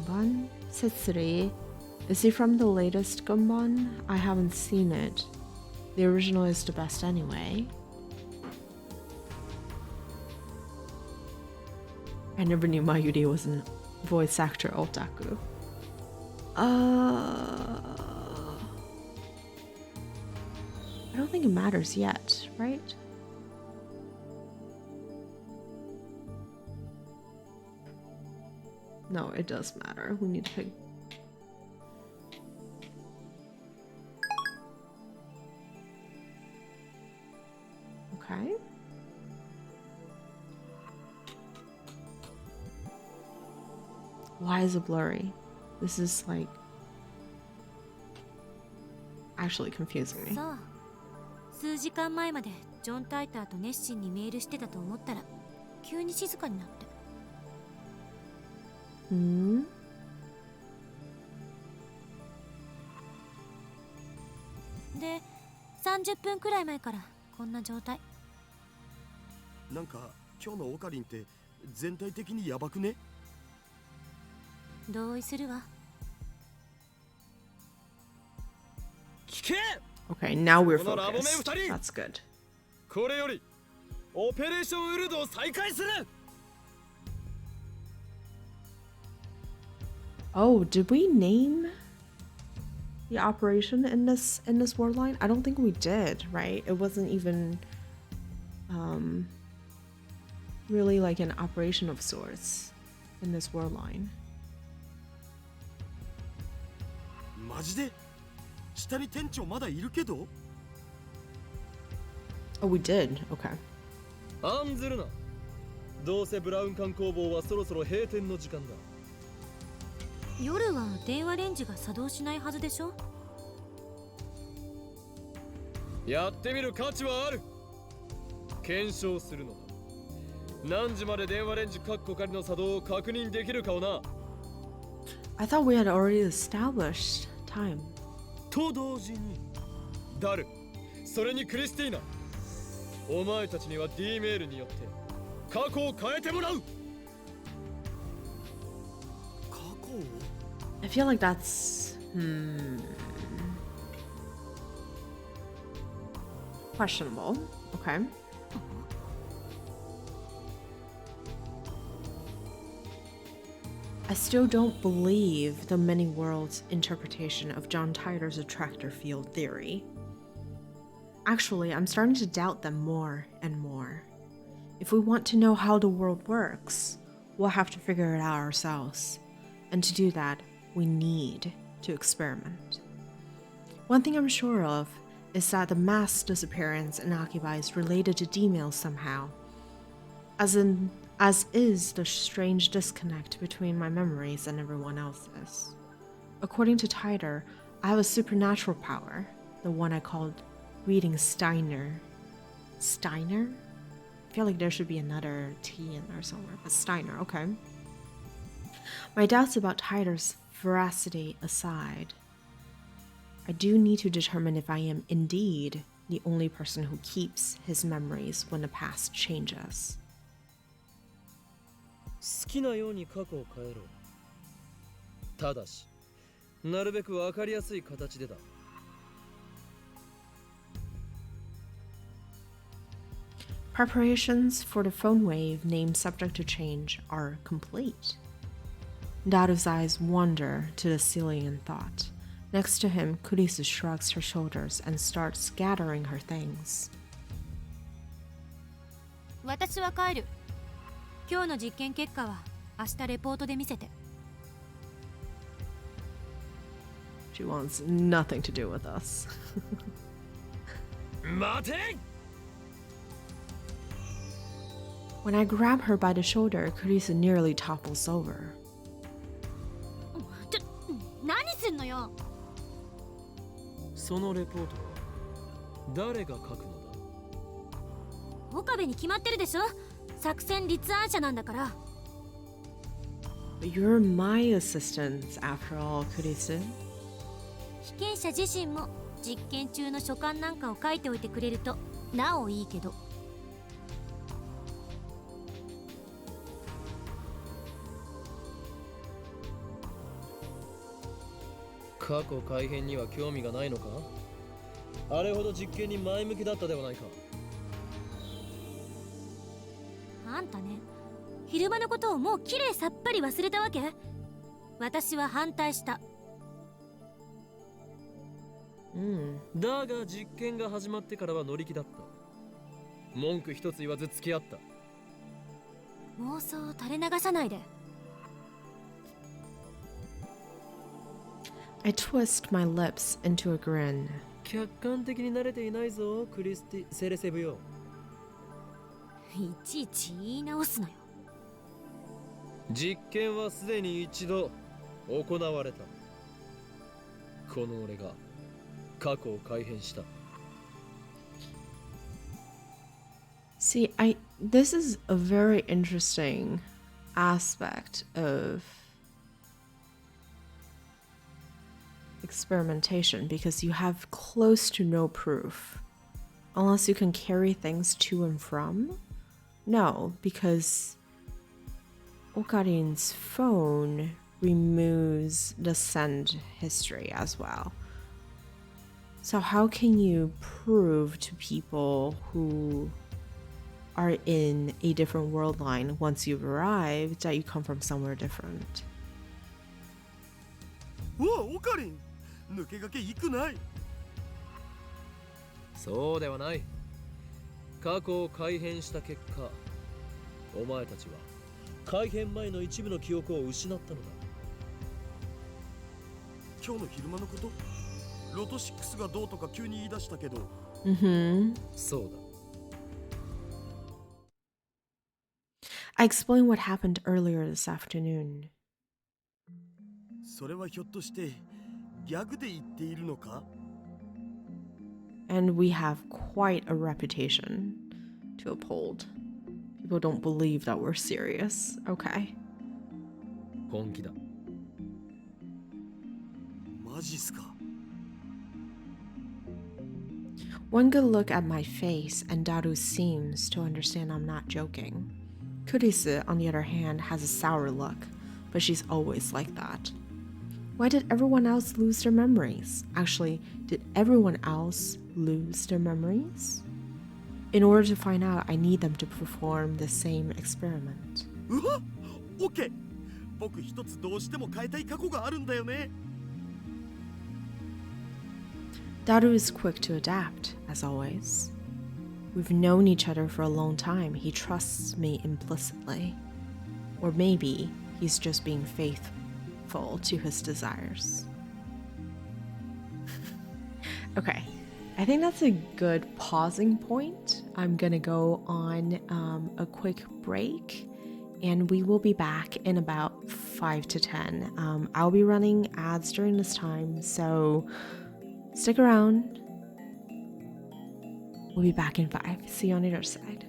Gonban Setsuri. Is he from the latest Gonban? I haven't seen it. The original is the best anyway. I never knew Mayuri was a voice actor otaku. I don't think it matters yet, right? No, it does matter. We need to pick. Okay. Why is it blurry? This is like actually confusing me. さあ、数時間前までジョン・タイターと熱心にメールしてたと思ったら急に静かになって。で、30分くらい前からこんな状態。なんか今日のオカリンって全体的にヤバくね？同意するわ。聞け！ Okay, now we're このラボメン focused. 2人 That's good. これよりオペレーションウルドを再開する。 Oh, did we name the operation in this word line? I don't think we did, right? It wasn't even really like an operation of sorts in this word line. マジで？下に店長まだいるけど？ Oh, we did. Okay. 案ずるな。どうせブラウン管工房はそろそろ閉店の時間だ。夜は電話レンジが作動しないはずでしょ？やってみる価値はある。検証するのだ。何時まで電話レンジ各個仮の作動を確認できるかをな。 I thought we had already established time. と同時にダル、それにクリスティーナ、お前たちには D メールによって過去を変えてもらう。過去を I feel like that's questionable. Okay. I still don't believe the many worlds interpretation of John Titor's attractor field theory. Actually, I'm starting to doubt them more and more. If we want to know how the world works, we'll have to figure it out ourselves. And to do that, we need to experiment. One thing I'm sure of is that the mass disappearance in Akiba is related to D-mail somehow, as is the strange disconnect between my memories and everyone else's. According to Titor, I have a supernatural power, the one I called reading Steiner. Steiner? I feel like there should be another T in there somewhere, but Steiner, okay. My doubts about Titor's veracity aside, I do need to determine if I am indeed the only person who keeps his memories when the past changes. 好きなように過去を変えろ。ただし、なるべくわかりやすい形でだ。Preparations for the phone wave named subject to change are complete. Daru's eyes wander to the ceiling in thought. Next to him, Kurisu shrugs her shoulders and starts gathering her things. 私は帰る。今日の実験結果は明日レポートで見せて。She wants nothing to do with us. 待て! When I grab her by the shoulder, Kurisu nearly topples over. 何すんのよ。そのレポートは誰が書くのだ？岡部に決まってるでしょ。作戦立案者なんだから。But you're my assistant, after all, Kurisu. 被験者自身も実験中の書簡なんかを書いておいてくれるとなおいいけど。過去改変には興味がないのか？あれほど実験に前向きだったではないか。あんたね、昼間のことをもうきれいさっぱり忘れたわけ？私は反対した。だが実験が始まってからは乗り気だった。文句一つ言わず付き合った。妄想を垂れ流さないで。I twist my lips into a grin. 客観的に慣れていないぞ、クリスティ・セレセブよ。いちいち言い直すのよ。実験はすでに一度行われた。この俺が過去を改変した。See, this is a very interesting aspect of experimentation because you have close to no proof. Unless you can carry things to and from? No, because Okarin's phone removes the send history as well. So how can you prove to people who are in a different world line once you've arrived that you come from somewhere different? お、オカリン、抜け駆け行くない。そうではない。過去を改変した結果、お前たちは改変前の一部の記憶を失ったのだ。今日の昼間のこと？ロト6がどうとか急に言い出したけど。そうだ。I explained what happened earlier this afternoon. それはひょっとしてギャグで言っているのか？ And we have quite a reputation to uphold. People don't believe that we're serious. Okay. 本気だ。マジっすか。 One good look at my face, and Daru seems to understand I'm not joking. Kurisu, on the other hand, has a sour look, but she's always like that. Why did everyone else lose their memories? Actually, did everyone else lose their memories? In order to find out, I need them to perform the same experiment. うわ、オッケー。僕一つどうしても変えたい過去があるんだよね。 Daru is quick to adapt, as always. We've known each other for a long time. He trusts me implicitly. Or maybe he's just being faithful to his desires. Okay, I think that's a good pausing point. I'm gonna go on a quick break, and we will be back in about 5 to 10. I'll be running ads during this time, so stick around. We'll be back in 5. See you on the other side.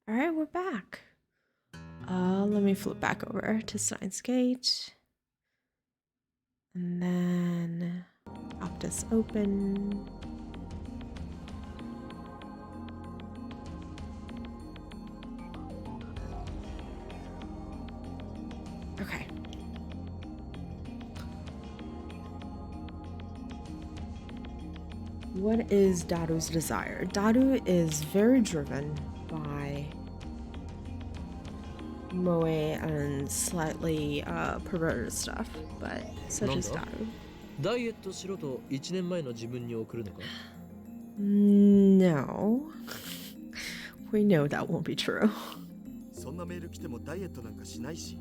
All right, we're back. Let me flip back over to Steins Gate. And then pop this open. Okay. What is Daru's desire? Daru is very driven by moe and slightly perverted stuff, but such is Daru. ダイエットしろと1年前の自分に送るのか No. We know that won't be true. そんなメール来てもダイエットなんかしないし。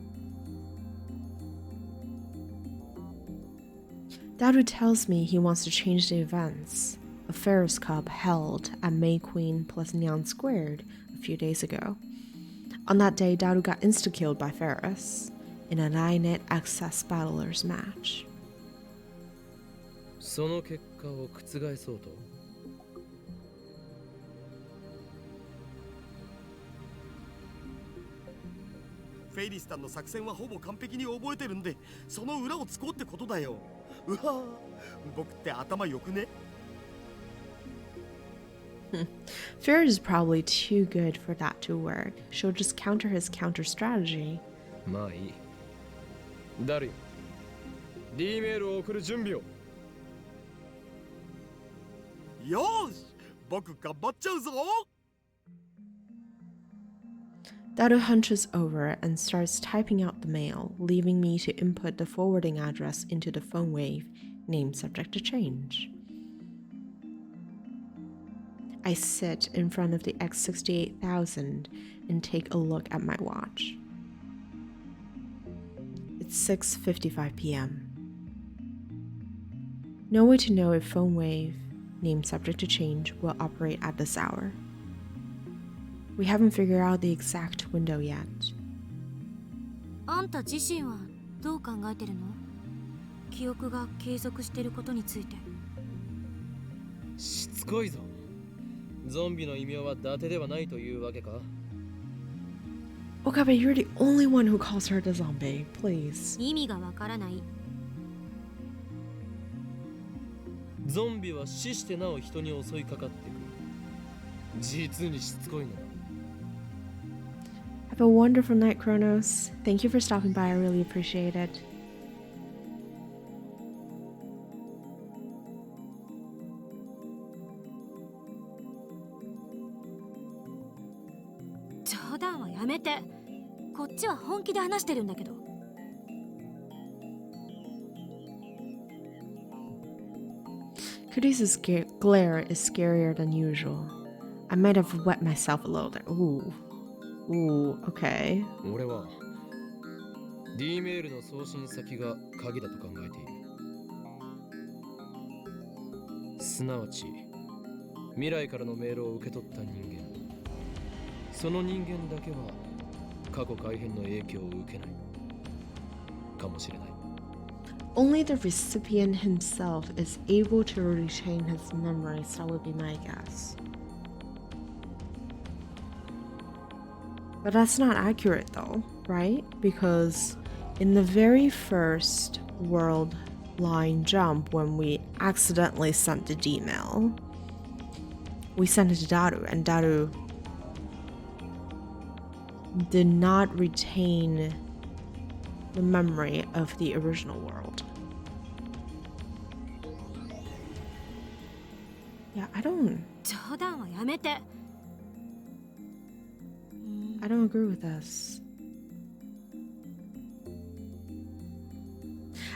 Daru tells me he wants to change the events. A Ferris Cup held at May Queen plus Neon Squared a few days ago. On that day, Daru got insta-killed by Ferris in a 9-net access battlers match. その結果を覆そうとフェイリスタンの作戦はほぼ完璧に覚えてるんで、その裏をつこうってことだよ。うわぁ、僕って頭良くね？ Ferris is probably too good for that to work. She'll just counter his counter strategy. まあいいダルよ D メールを送る準備をよーし、僕頑張っちゃうぞ。 Daru hunches over and starts typing out the mail, leaving me to input the forwarding address into the phone wave, name subject to change. I sit in front of the X68000 and take a look at my watch. It's 6:55 p.m. No way to know if phone wave, name subject to change, will operate at this hour. We haven't figured out the exact window yet. あんた自身はどう考えてるの？記憶が継続していることについて。しつこいぞゾンビの異名は伊達ではないというわけか Okabe, you're the only one who calls her the zombie. Please. 意味がわからない。ゾンビは死してなお人に襲いかかってくる実にしつこいな Have a wonderful night, Kronos. Thank you for stopping by. I really appreciate it. Kudi's glare is scarier than usual. I might have wet myself a little there. Ooh. Ooh, okay. 俺は D メールの送信先が鍵だと考えているすなわち未来からのメールを受け取った人間その人間だけは過去改変の影響を受けないかもしれない Only the recipient himself is able to retain his memories. That would be my guess. But that's not accurate though, right? Because in the very first world line jump, when we accidentally sent the D-mail, we sent it to Daru, and Daru did not retain the memory of the original world. Yeah, I don't agree with this.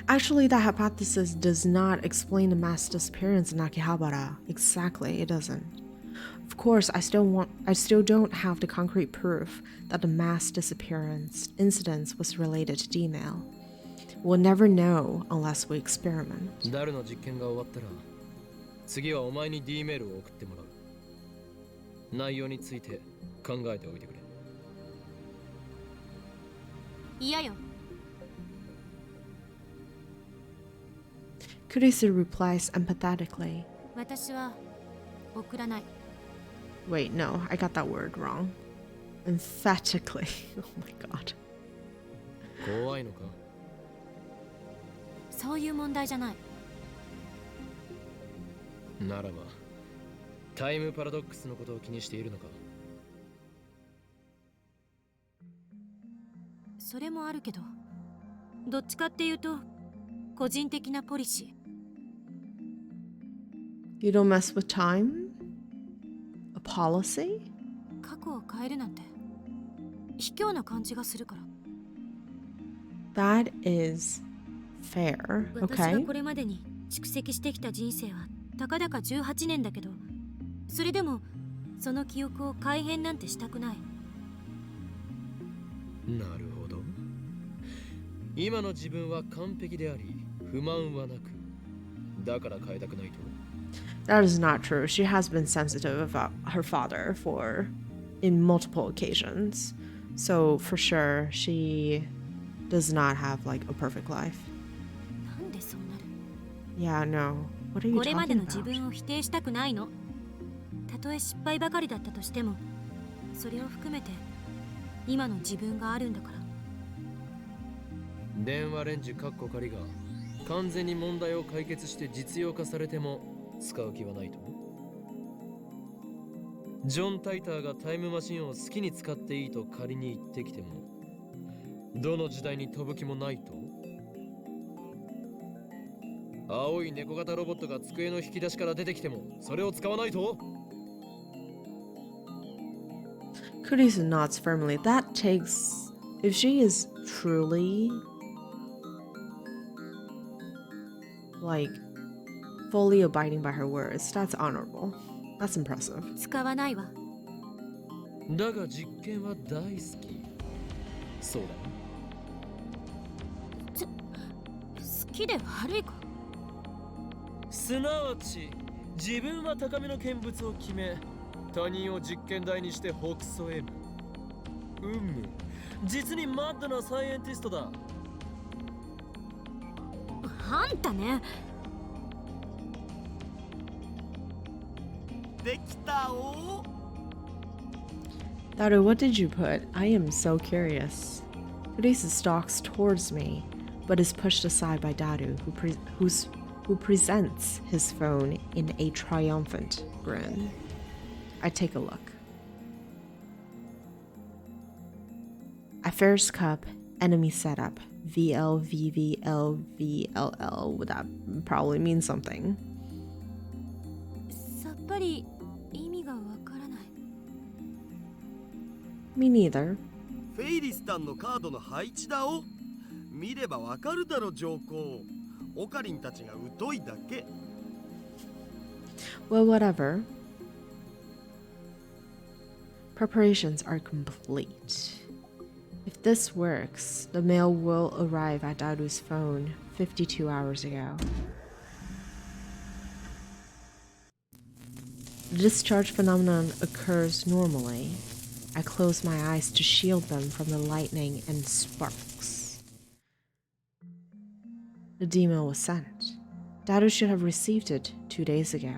Actually, that hypothesis does not explain the mass disappearance in Akihabara. Exactly, it doesn't. Of course, I still don't have the concrete proof that the mass disappearance incident was related to D-mail. We'll never know unless we experiment. ダルの実験が終わったら次はお前に D メールを送ってもらう内容について考えておいてくれ嫌よ Kurisu replies empathetically. 私は送らない Wait, no, I got that word wrong. Emphatically. Oh my god. 怖いのか？そういう問題じゃない。ならばタイムパラドックスのことを気にしているのか？それもあるけど、どっちかっていうと個人的なポリシー。 You don't mess with time? A policy? 過去を変えるなんて卑怯な感じがするから。 That is fair. 私が Okay. これまでに蓄積してきた人生はたかだか18年だけど、それでもその記憶を改変なんてしたくない。なるほど。今の自分は完璧であり不満はなく、だから変えたくないと。 That is not true. She has been sensitive about her father in multiple occasions. So for sure, she does not have like a perfect life. なんでそうなる？ Yeah, no. What are you これまで talking の自 about? 分を否定したくないの。たとえ失敗ばかりだったとしても、それを含めて今の自分があるんだから。電話レンジカッコ仮が完全に問題を解決して実用化されても使う気はないと？ジョン・タイターがタイムマシンを好きに使っていいと仮に言ってきても、どの時代に飛ぶ気もないと？青い猫型ロボットが机の引き出しから出てきてもそれを使わないと？ Kurisu nods firmly. That takes... If she is truly... like... fully abiding by her words, that's honorable. That's impressive. 使わないわ。だが実験は大好き。そうだな。好きで悪いか？すなわち自分は高めの見物を決め、他人を実験台にしてほくそ笑む。実にマッドなサイエンティストだ。あんたね。できたお。 Daru, what did you put? I am so curious. Kurisu stalks towards me, but is pushed aside by Daru, who presents his phone in a triumphant grin. I take a look. Affairs Cup, enemy setup, VLVVLVLL. Would that probably mean something? さっぱり意味がわからない。 Me neither. フェイリスタンのカードの配置だお。見ればわかるだろ上皇。オカリンたちが疎いだけ。 Well, whatever. Preparations are complete. If this works, the mail will arrive at Daru's phone 52 hours ago. The discharge phenomenon occurs normally. I close my eyes to shield them from the lightning and sparks. The demo was sent. Daru should have received it 2 days ago.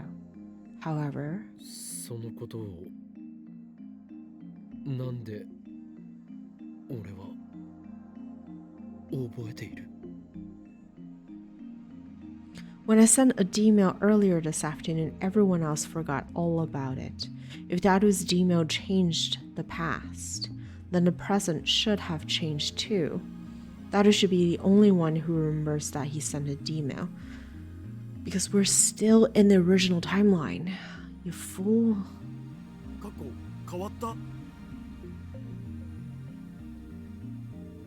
However, そのことをなんで俺は覚えている？ when I sent a D-mail earlier this afternoon, everyone else forgot all about it. If Daru's D-mail changed the past, then the present should have changed too. Daru should be the only one who remembers that he sent a D-mail. Because we're still in the original timeline. You fool. 過去変わった？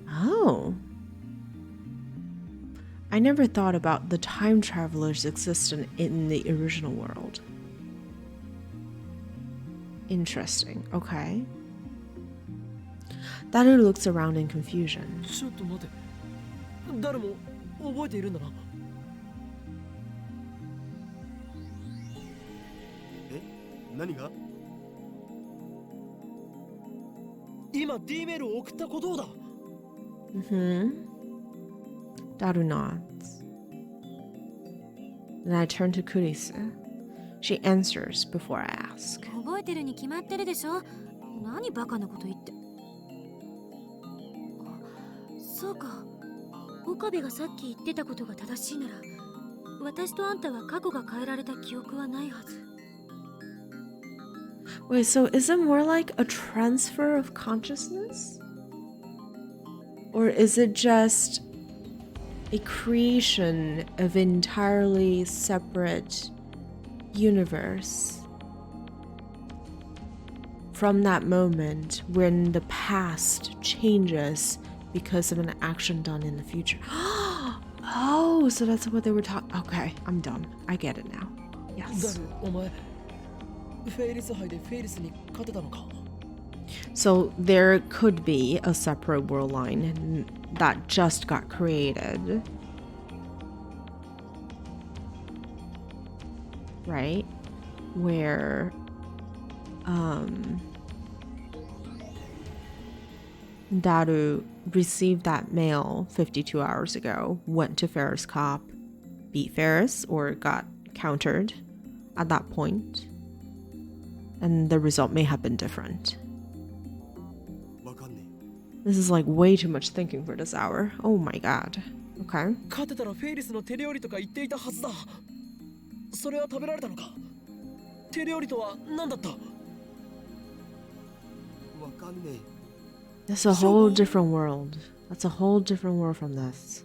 Oh. I never thought about the time travelers existent in the original world. Interesting. Okay. Daru looks around in confusion. ちょっと待て。誰も覚えているんだな。え？何が？今 D メールを送ったことだ。Daru nods. Then I turn to Kurisu. She answers before I ask. 覚えてるに決まってるでしょ。何バカなこと言って。あ、そうか。岡部がさっき言ってたことが正しいなら、私とあんたは過去が変えられた記憶はないはず。Wait, so is it more like a transfer of consciousness? Or is it just a creation of entirely separate universe from that moment when the past changes because of an action done in the future? Oh, so that's what they were talking. Okay, I'm done. I get it now. ダ Yes. ル、お前フェイリス杯でフェイリスに勝てたのか。 So there could be a separate world line that just got created. Right? Where Daru received that mail 52 hours ago, went to Ferris Cop, beat Ferris or got countered at that point, and the result may have been different. わかんね This is like way too much thinking for this hour. Oh my god. Okay. 勝てたらフェイリスの手料理とか言っていたはずだ。それは食べられたのか。手料理とは何だった。え。わかんね That's a whole different world. That's a whole different world from this.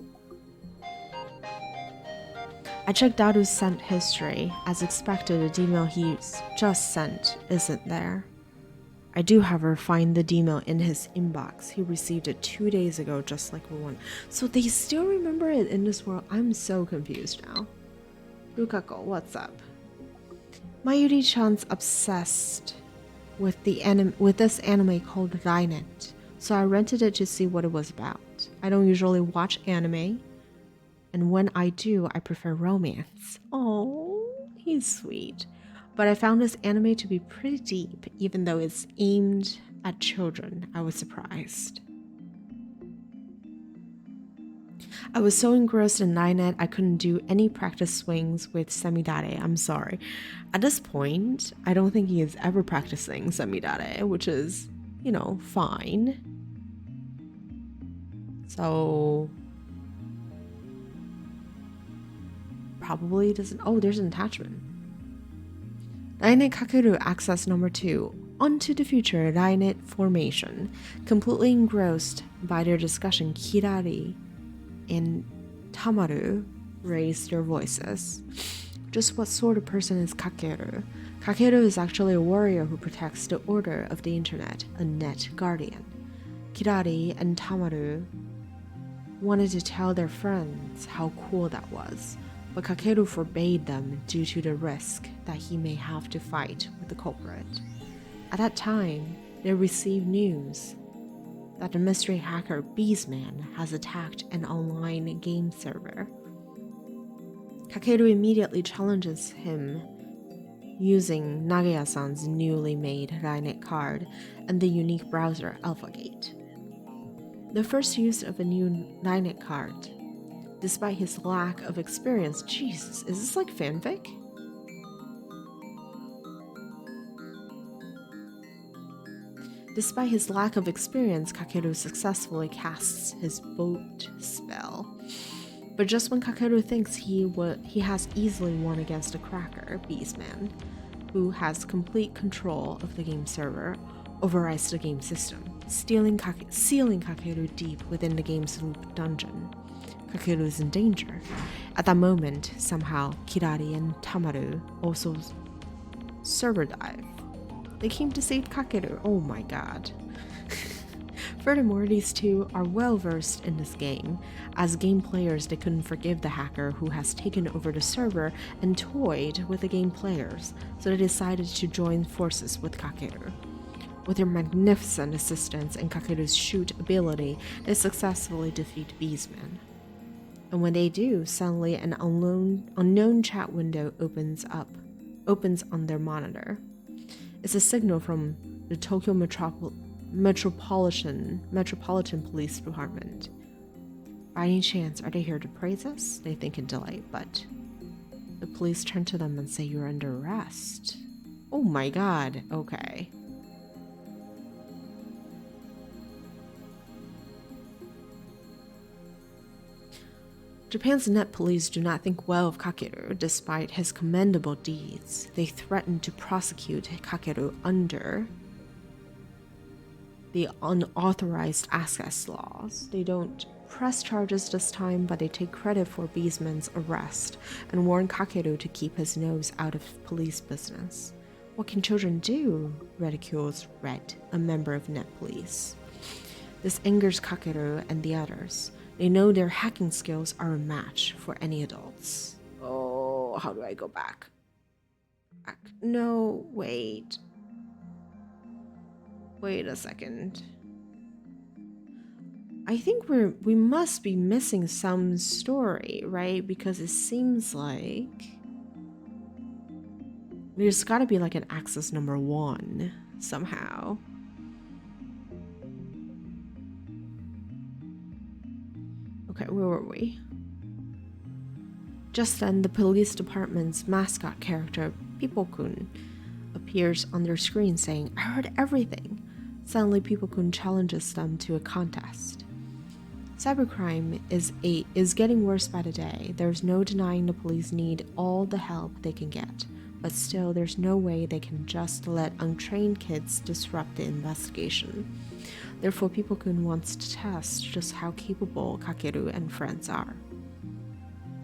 I checked out his sent history. As expected, the email he just sent isn't there. I do, however, find the email in his inbox. He received it 2 days ago, just like we want. So they still remember it in this world. I'm so confused now. Rukako, what's up? Mayuri-chan's obsessed with this anime called Rainet, so I rented it to see what it was about. I don't usually watch anime, and when I do, I prefer romance. Oh, he's sweet. But I found this anime to be pretty deep, even though it's aimed at children. I was surprised. I was so engrossed in Rainet, I couldn't do any practice swings with Semidare. I'm sorry. At this point, I don't think he is ever practicing Semidare, which is, you know, fine. So probably doesn't. Oh, there's an attachment. Rainet Kakeru access number 2. Onto the future Rainet formation. Completely engrossed by their discussion, Kirari and Tamaru raised their voices. Just what sort of person is Kakeru? Kakeru is actually a warrior who protects the order of the internet, a net guardian. Kirari and Tamaru wanted to tell their friends how cool that was, but Kakeru forbade them due to the risk that he may have to fight with the culprit. At that time, they received news that the mystery hacker Beastman has attacked an online game server. Kakeru immediately challenges him using Nagaya-san's newly made Rainet card and the unique browser AlphaGate. The first use of a new Rainet card, despite his lack of experience. Jesus, is this like fanfic? Despite his lack of experience, Kakeru successfully casts his boat spell. But just when Kakeru thinks he has easily won against a cracker, Beastman, who has complete control of the game server, overrides the game system, sealing Kakeru deep within the game's loop dungeon. Kakeru is in danger. At that moment, somehow, Kirari and Tamaru also server dive. They came to save Kakeru. Oh my god. Furthermore, these two are well versed in this game. As game players, they couldn't forgive the hacker who has taken over the server and toyed with the game players, so they decided to join forces with Kakeru. With their magnificent assistance and Kakeru's shoot ability, they successfully defeat Beastman. And when they do, suddenly an unknown chat window opens on their monitor. It's a signal from the Tokyo Metropolitan Police Department. By any chance, are they here to praise us? They think in delay, but the police turn to them and say you're under arrest. Oh my god, okay. Japan's net police do not think well of Kakeru despite his commendable deeds. They threaten to prosecute Kakeru under the unauthorized access laws. They don't press charges this time, but they take credit for Beesman's arrest and warn Kakeru to keep his nose out of police business. What can children do? Ridicules Red, a member of net police. This angers Kakeru and the others. They know their hacking skills are a match for any adults. Oh, how do I go back? No, wait. Wait a second. I think we must be missing some story, right? Because it seems like there's got to be like an access number 1 somehow. Okay, where were we? Just then, the police department's mascot character, People-kun, appears on their screen saying, "I heard everything." Suddenly, People-kun challenges them to a contest. Cybercrime is getting worse by the day. There's no denying the police need all the help they can get, but still, there's no way they can just let untrained kids disrupt the investigation. Therefore, People-kun wants to test just how capable Kakeru and friends are.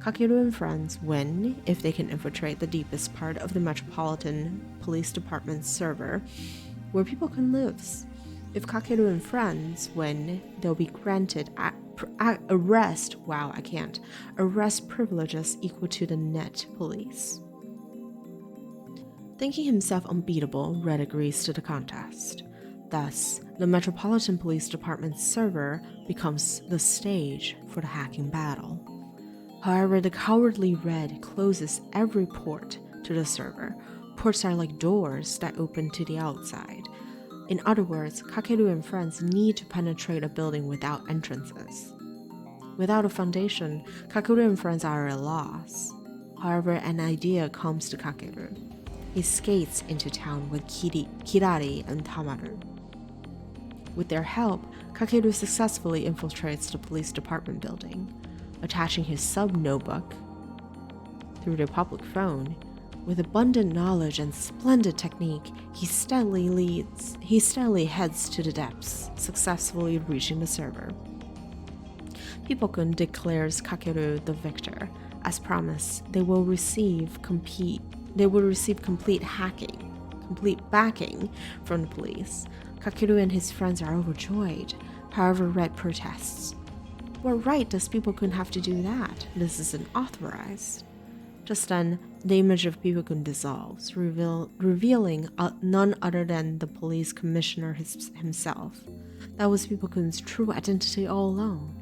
Kakeru and friends win if they can infiltrate the deepest part of the Metropolitan Police Department's server, where People-kun lives. If Kakeru and friends win, they'll be granted arrest privileges equal to the net police. Thinking himself unbeatable, Red agrees to the contest. Thus, the Metropolitan Police Department's server becomes the stage for the hacking battle. However, the cowardly Red closes every port to the server. Ports are like doors that open to the outside. In other words, Kakeru and friends need to penetrate a building without entrances. Without a foundation, Kakeru and friends are at a loss. However, an idea comes to Kakeru. He skates into town with Kirari and Tamaru. With their help, Kakeru successfully infiltrates the police department building. Attaching his sub-notebook through the public phone, with abundant knowledge and splendid technique, he steadily heads to the depths, successfully reaching the server. People-kun declares Kakeru the victor. As promised, they will receive complete backing from the police. Kakeru and his friends are overjoyed. However, Red protests. What right does People-kun have to do that? This isn't authorized. Just then, the image of People-kun dissolves, revealing none other than the police commissioner himself. That was People-kun's true identity all along.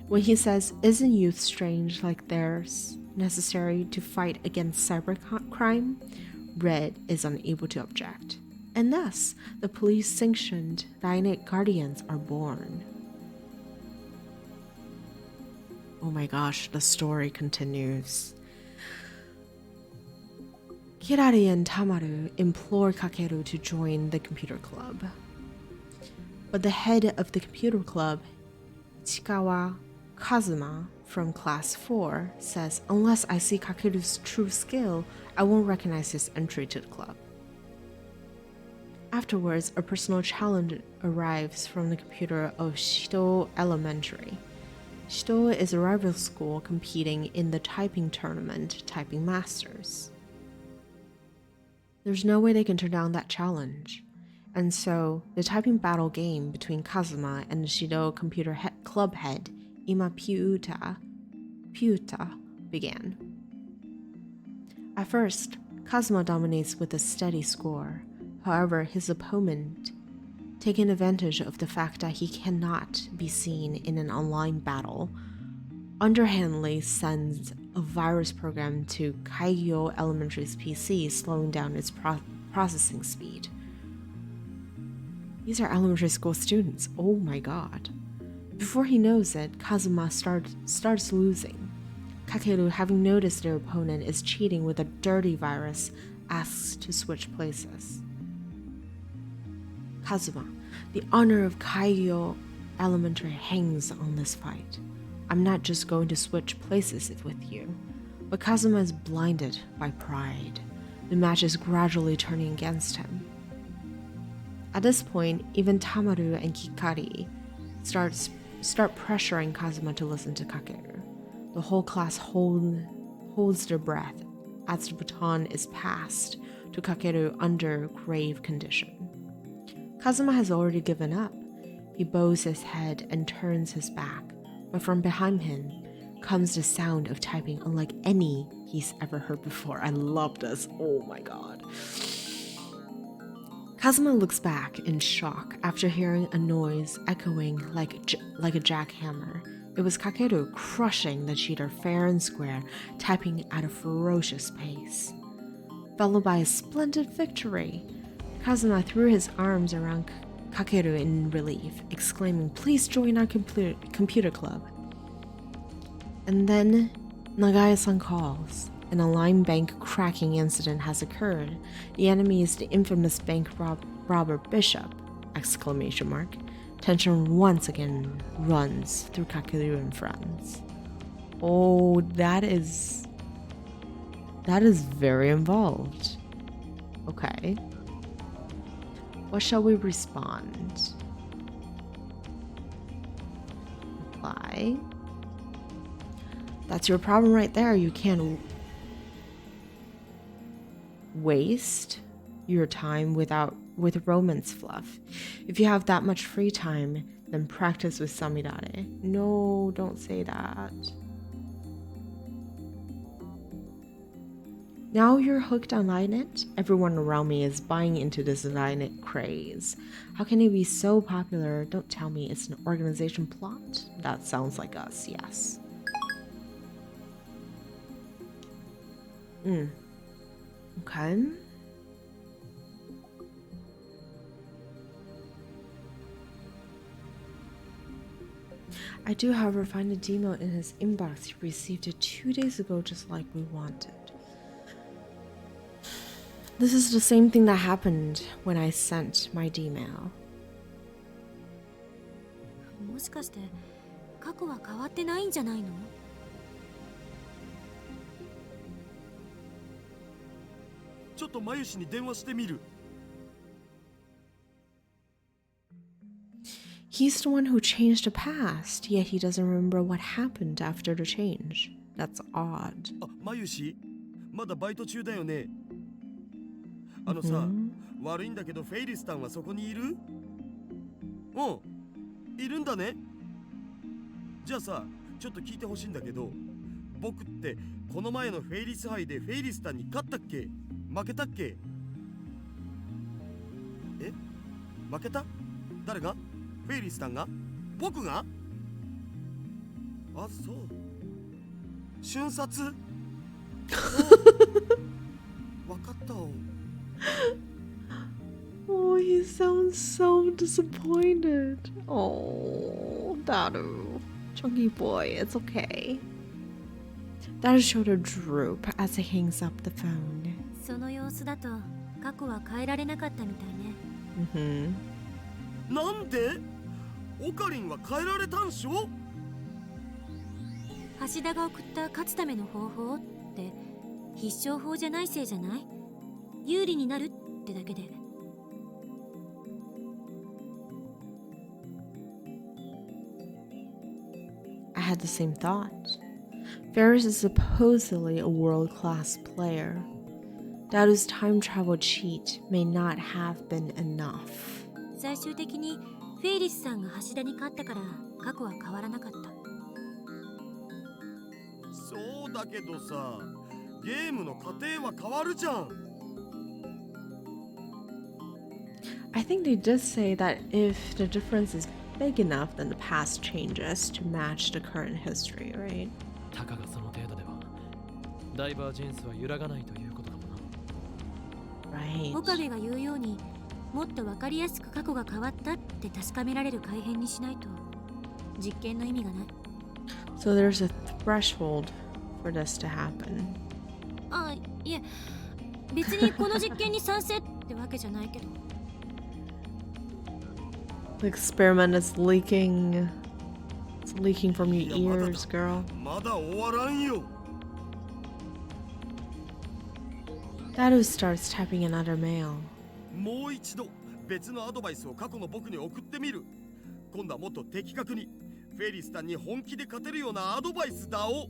When he says, "Isn't youth strange like theirs, necessary to fight against cybercrime?" Red is unable to object. And thus, the police-sanctioned Dynamic Guardians are born. Oh my gosh, the story continues. Kirari and Tamaru implore Kakeru to join the computer club. But the head of the computer club, Chikawa Kazuma from Class 4, says unless I see Kakeru's true skill, I won't recognize his entry to the club. Afterwards, a personal challenge arrives from the computer of Shito Elementary. Shito is a rival school competing in the typing tournament, Typing Masters. There's no way they can turn down that challenge. And so, the typing battle game between Kazuma and the Shito computer club head, Ima Piuta, began. At first, Kazuma dominates with a steady score. However, his opponent, taking advantage of the fact that he cannot be seen in an online battle, underhandedly sends a virus program to Kaigyo Elementary's PC, slowing down its processing speed. These are elementary school students, oh my god. Before he knows it, Kazuma starts losing. Kakeru, having noticed their opponent is cheating with a dirty virus, asks to switch places. Kazuma, the honor of Kaigyo Elementary hangs on this fight. I'm not just going to switch places with you. But Kazuma is blinded by pride. The match is gradually turning against him. At this point, even Tamaru and Kikari start pressuring Kazuma to listen to Kakeru. The whole class holds their breath as the baton is passed to Kakeru under grave condition. Kazuma has already given up. He bows his head and turns his back, but from behind him comes the sound of typing unlike any he's ever heard before. I love this. Oh my god. Kazuma looks back in shock after hearing a noise echoing like a jackhammer. It was Kakeru crushing the cheater fair and square, typing at a ferocious pace. Followed by a splendid victory. Kazuma threw his arms around Kakeru in relief, exclaiming, "Please join our computer club." And then Nagaya-san calls. An alarm bank cracking incident has occurred. The enemy is the infamous bank robber Bishop! Exclamation mark. Tension once again runs through Kakeru and friends. Oh, that is very involved. Okay. What shall we respond? Reply. That's your problem right there. You can't waste your time with romance fluff. If you have that much free time, then practice with Samidare. No, don't say that. Now you're hooked on Linet? Everyone around me is buying into this Linet craze. How can it be so popular? Don't tell me it's an organization plot. That sounds like us, yes. Okay. I do, however, find a demo in his inbox. He received it 2 days ago, just like we wanted. This is the same thing that happened when I sent my email. もしかして過去は変わってないんじゃないの? He's the one who changed the past, yet he doesn't remember what happened after the change. That's odd. マユシ、まだバイト中だよね。さ、悪いんだけどフェイリスタンはそこにいる？いるんだね。じゃあさ、ちょっと聞いてほしいんだけど、僕ってこの前のフェイリス杯でフェイリスタンに勝ったっけ？負けたっけ？負けた？誰が？フェイリスタンが？僕が？あ、そう。瞬殺？わかったわ。Oh, he sounds so disappointed. Oh, Daru. Chunky boy, it's okay. Daru's shoulder droop as he hangs up the phone. その様子だと過去は変えられなかったみたいね。なんで？オカリンは変えられたんしょ？橋田が送った勝つための方法って必勝法じゃないせいじゃない？有利になるってだけで。I had the same thought. Ferris is supposedly a world-class player. Daru's time travel cheat may not have been enough. 最終的にフェイリスさんが橋田に勝ったから過去は変わらなかった。そうだけどさ、ゲームの過程は変わるじゃん。I think they did say that if the difference is big enough, then the past changes to match the current history, right? たかがその程度ではダイバージェンスは揺らがないということかもな。Right. 岡部が言うようにもっと分かりやすく過去が変わったって確かめられる改変にしないと実験の意味がない。So there's a threshold for this to happen. あ、いえ、別にこの実験に賛成ってわけじゃないけど。The experiment is leaking. It's leaking from い your やまだだ ears, girl. まだ終わらんよ。 Daru starts typing another mail. もう一度別のアドバイスを過去の僕に送ってみる。今度はもっと的確にフェリスタンに本気で勝てるようなアドバイスだお。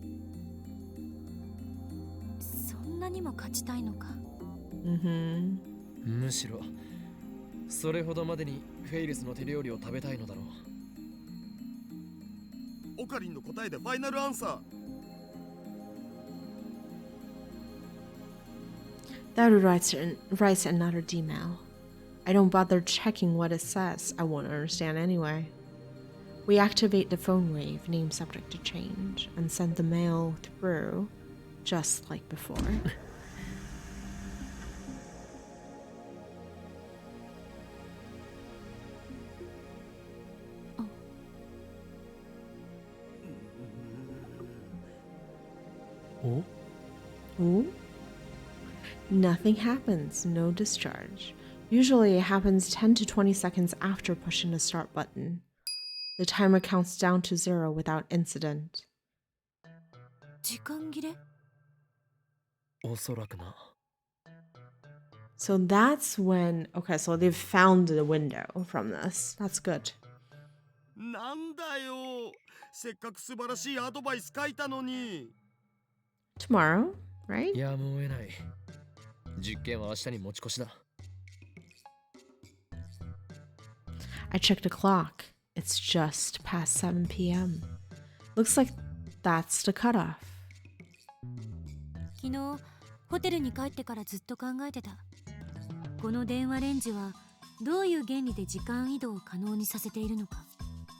そんなにも勝ちたいのか。Mm-hmm. むしろそれほどまでにフェイルスの手料理を食べたいのだろう。オカリンの答えでファイナルアンサー。 Daru writes another email. I don't bother checking what it says. I won't understand anyway. We activate the phone wave, name subject to change, and send the mail through, just like before. Oh? Ooh. Nothing happens, no discharge. Usually it happens 10 to 20 seconds after pushing the start button. The timer counts down to 0 without incident. 時間切れ？おそらくな。 So that's when, okay, so they've found the window from this. That's good. なんだよ。せっかく素晴らしいアドバイス書いたのに。 Tomorrow, right? やむを得ない。実験は明日に持ち越しだ。 I checked the clock. It's just past 7 p.m. Looks like that's the cutoff. 昨日ホテルに帰ってからずっと考えてた。この電話レンジはどういう原理で時間移動を可能にさせているのか。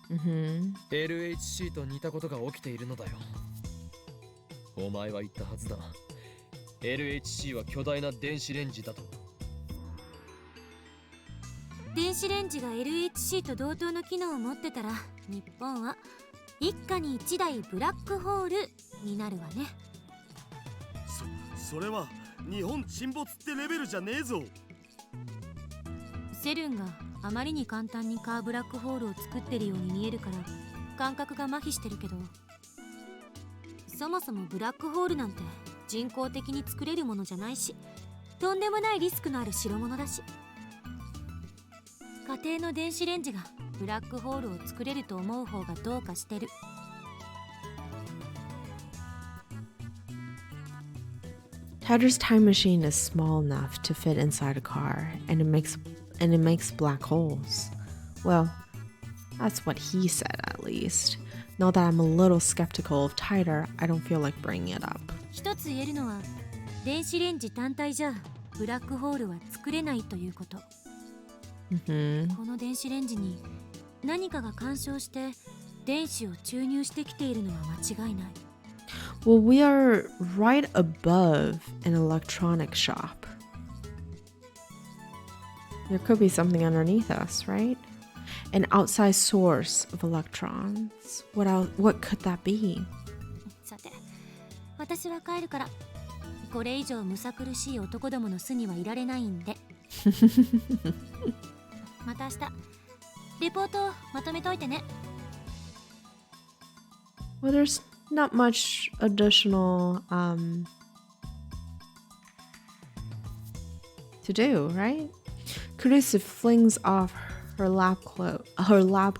Mm-hmm. LHC と似たことが起きているのだよ。お前は言ったはずだ。LHC は巨大な電子レンジだと。電子レンジが LHC と同等の機能を持ってたら、日本は一家に一台ブラックホールになるわね。それは日本沈没ってレベルじゃねえぞ。セルンがあまりに簡単にカーブラックホールを作ってるように見えるから感覚が麻痺してるけど、そもそもブラックホールなんて人工的に作れるものじゃないし、とんでもないリスクのある代物だし、家庭の電子レンジがブラックホールを作れると思う方がどうかしてる。Tadder's time machine is small enough to fit inside a car, and it makes black holes. Well, that's what he said, at least. Now that I'm a little skeptical of Tider, I don't feel like bringing it up. 一つ言えるのは、電子レンジ単体じゃブラックホールは作れないということ。Mm-hmm. この電子レンジに何かが干渉して電子を注入してきているのは間違いない。Well, we are right above an electronic shop. There could be something underneath us, right? An outside source of electrons. What could that be? さて、私は帰るから。これ以上むさ苦しい男どもの巣にはいられないんで。また明日、レポートをまとめといてね。Well, there's not much additional to do, right? Carissa flings off her lab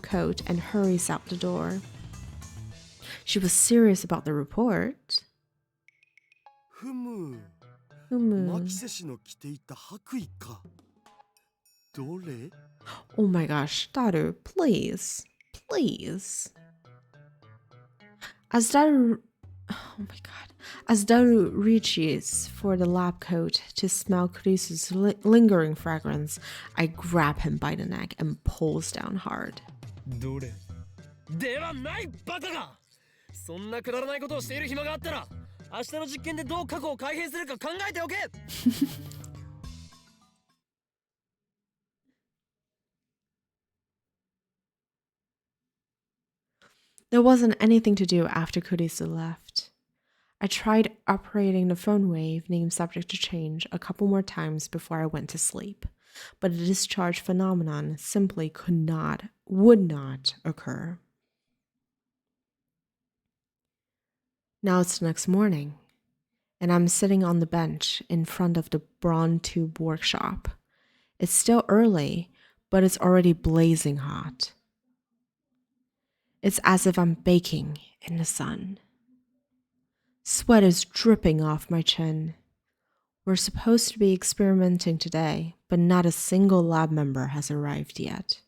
coat and hurries out the door. She was serious about the report. ふむ。 Umu. マキセ氏の着ていた白衣か。どれ？ Oh my gosh, Daru, please. As Daru reaches for the lab coat to smell Carissa's lingering fragrance, I grab him by the neck and pulls down hard. どれではないバカが。そんなくだらないことをしている暇があったら明日の実験でどう過去を改変するか考えておけ。There wasn't anything to do after Carissa left. I tried operating the phone wave, name subject to change, a couple more times before I went to sleep, but a discharge phenomenon simply would not occur. Now it's the next morning, and I'm sitting on the bench in front of the Braun Tube workshop. It's still early, but it's already blazing hot. It's as if I'm baking in the sun. Sweat is dripping off my chin. We're supposed to be experimenting today, but not a single lab member has arrived yet.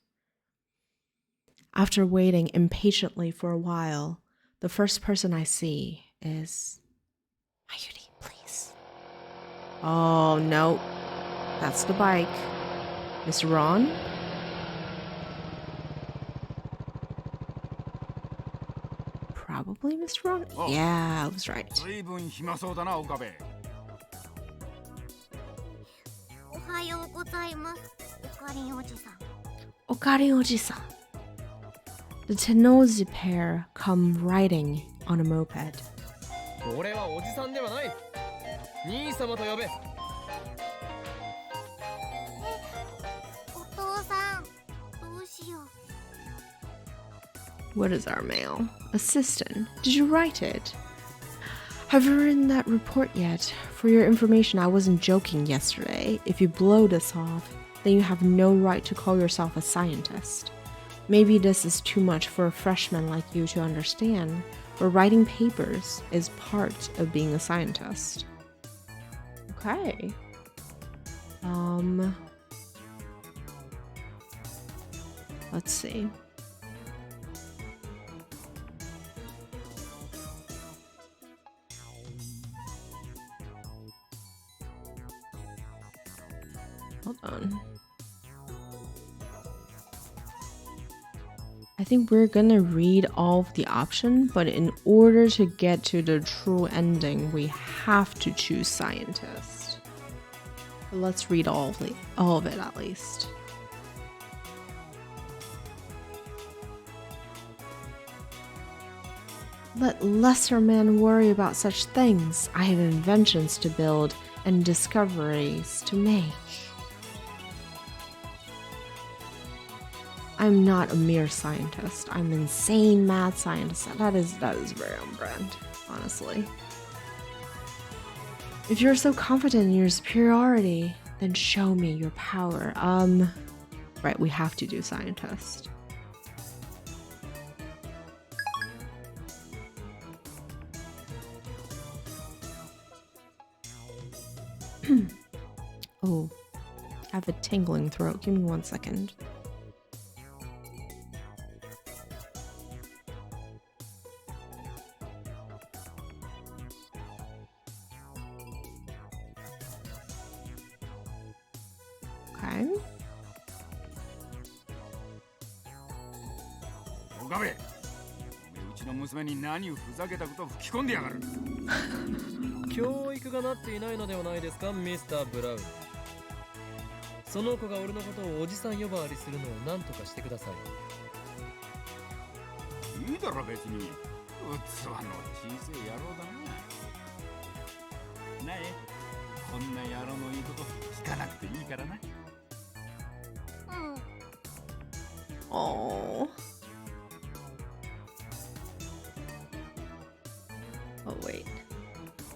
After waiting impatiently for a while, the first person I see is Mayuri, please. Oh, no. That's the bike. Mr. Ron? Probably Mr. Ron? Oh. Yeah, I was right. 随分暇そうだな岡部。おはようございます。おかりんおじさん。 Okari Oji-san. The Tenoji pair come riding on a moped. 俺はおじさんではない。兄様と呼べ。お父さん、どうしよう。 What is our mail? Assistant, did you write it? Have you written that report yet? For your information, I wasn't joking yesterday. If you blow this off, then you have no right to call yourself a scientist. Maybe this is too much for a freshman like you to understand, but writing papers is part of being a scientist. Okay. Let's see. Hold on. I think we're gonna read all of the options, but in order to get to the true ending, we have to choose scientist. But let's read all of it at least. Let lesser men worry about such things. I have inventions to build and discoveries to make. I'm not a mere scientist. I'm an insane mad scientist. That is very on brand, honestly. If you're so confident in your superiority, then show me your power. Right, we have to do scientist. Oh, I have a tingling throat. Give me 1 second. Okay. 岡部、おめえうちの娘に何をふざけたことを吹き込んでやがる。教育がなっていないのではないですか、ミスター・ブラウン。その子が俺のことをおじさん呼ばわりするのを何とかしてください。いいだろ別に。器の小さい野郎だな。なえ、こんな野郎の言うこと聞かなくていいからな。Oh. Oh, wait.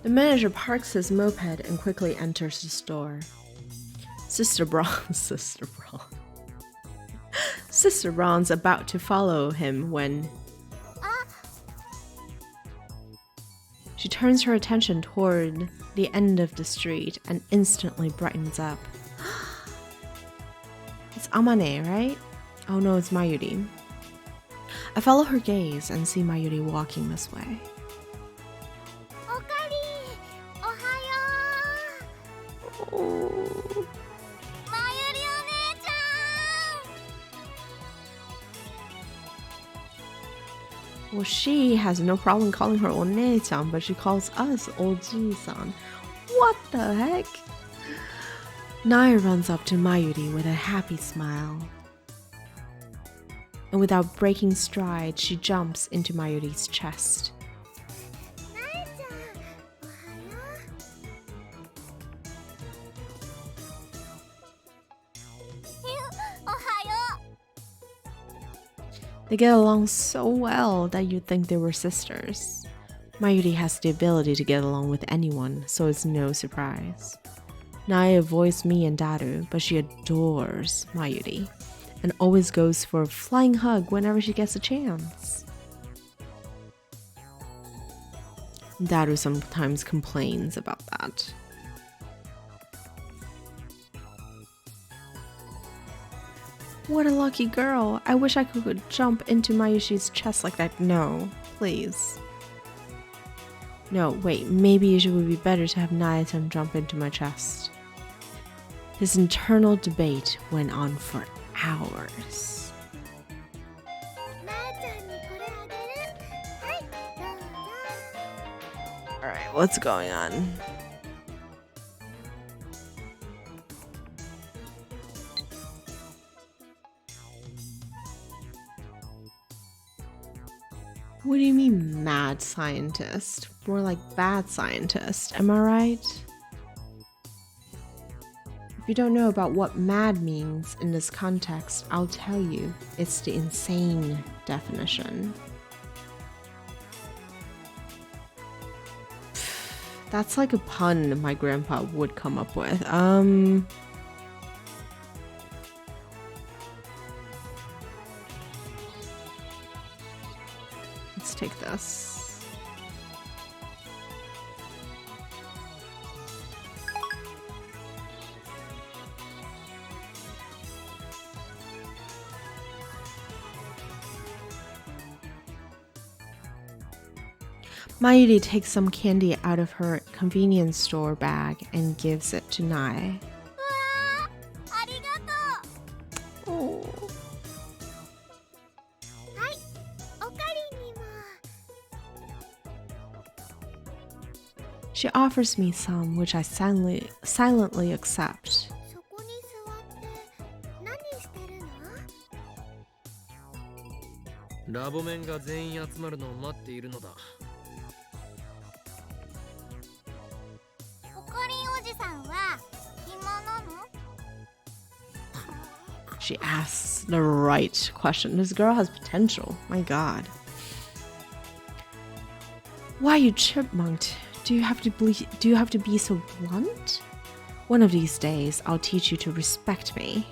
The manager parks his moped and quickly enters the store. Sister Braun's about to follow him when she turns her attention toward the end of the street and instantly brightens up. It's Amane, right? Oh no, it's Mayuri. I follow her gaze and see Mayuri walking this way. おかりん、おはよう。 Oh. まゆりお姉ちゃん。 Well, she has no problem calling her One-chan, but she calls us Oji-san. What the heck? Nai runs up to Mayuri with a happy smile. And without breaking stride, she jumps into Mayuri's chest. なえちゃん、おはよう。おはよう。 They get along so well that you'd think they were sisters. Mayuri has the ability to get along with anyone, so it's no surprise. Nae avoids me and Daru, but she adores Mayuri and always goes for a flying hug whenever she gets a chance. Daru sometimes complains about that. What a lucky girl. I wish I could jump into Mayushi's chest like that. No, please. No, wait, maybe it would be better to have Naetan jump into my chest. This internal debate went on for hours. Alright, what's going on? What do you mean, mad scientist? More like bad scientist, am I right? If you don't know about what mad means in this context, I'll tell you. It's the insane definition. That's like a pun my grandpa would come up with. Let's take this. Mayuri takes some candy out of her convenience store bag and gives it to Nae. Oh. She offers me some, which I silently accept. She asks the right question. This girl has potential. My god. Why you chipmunked? Do you have to be so blunt? One of these days, I'll teach you to respect me.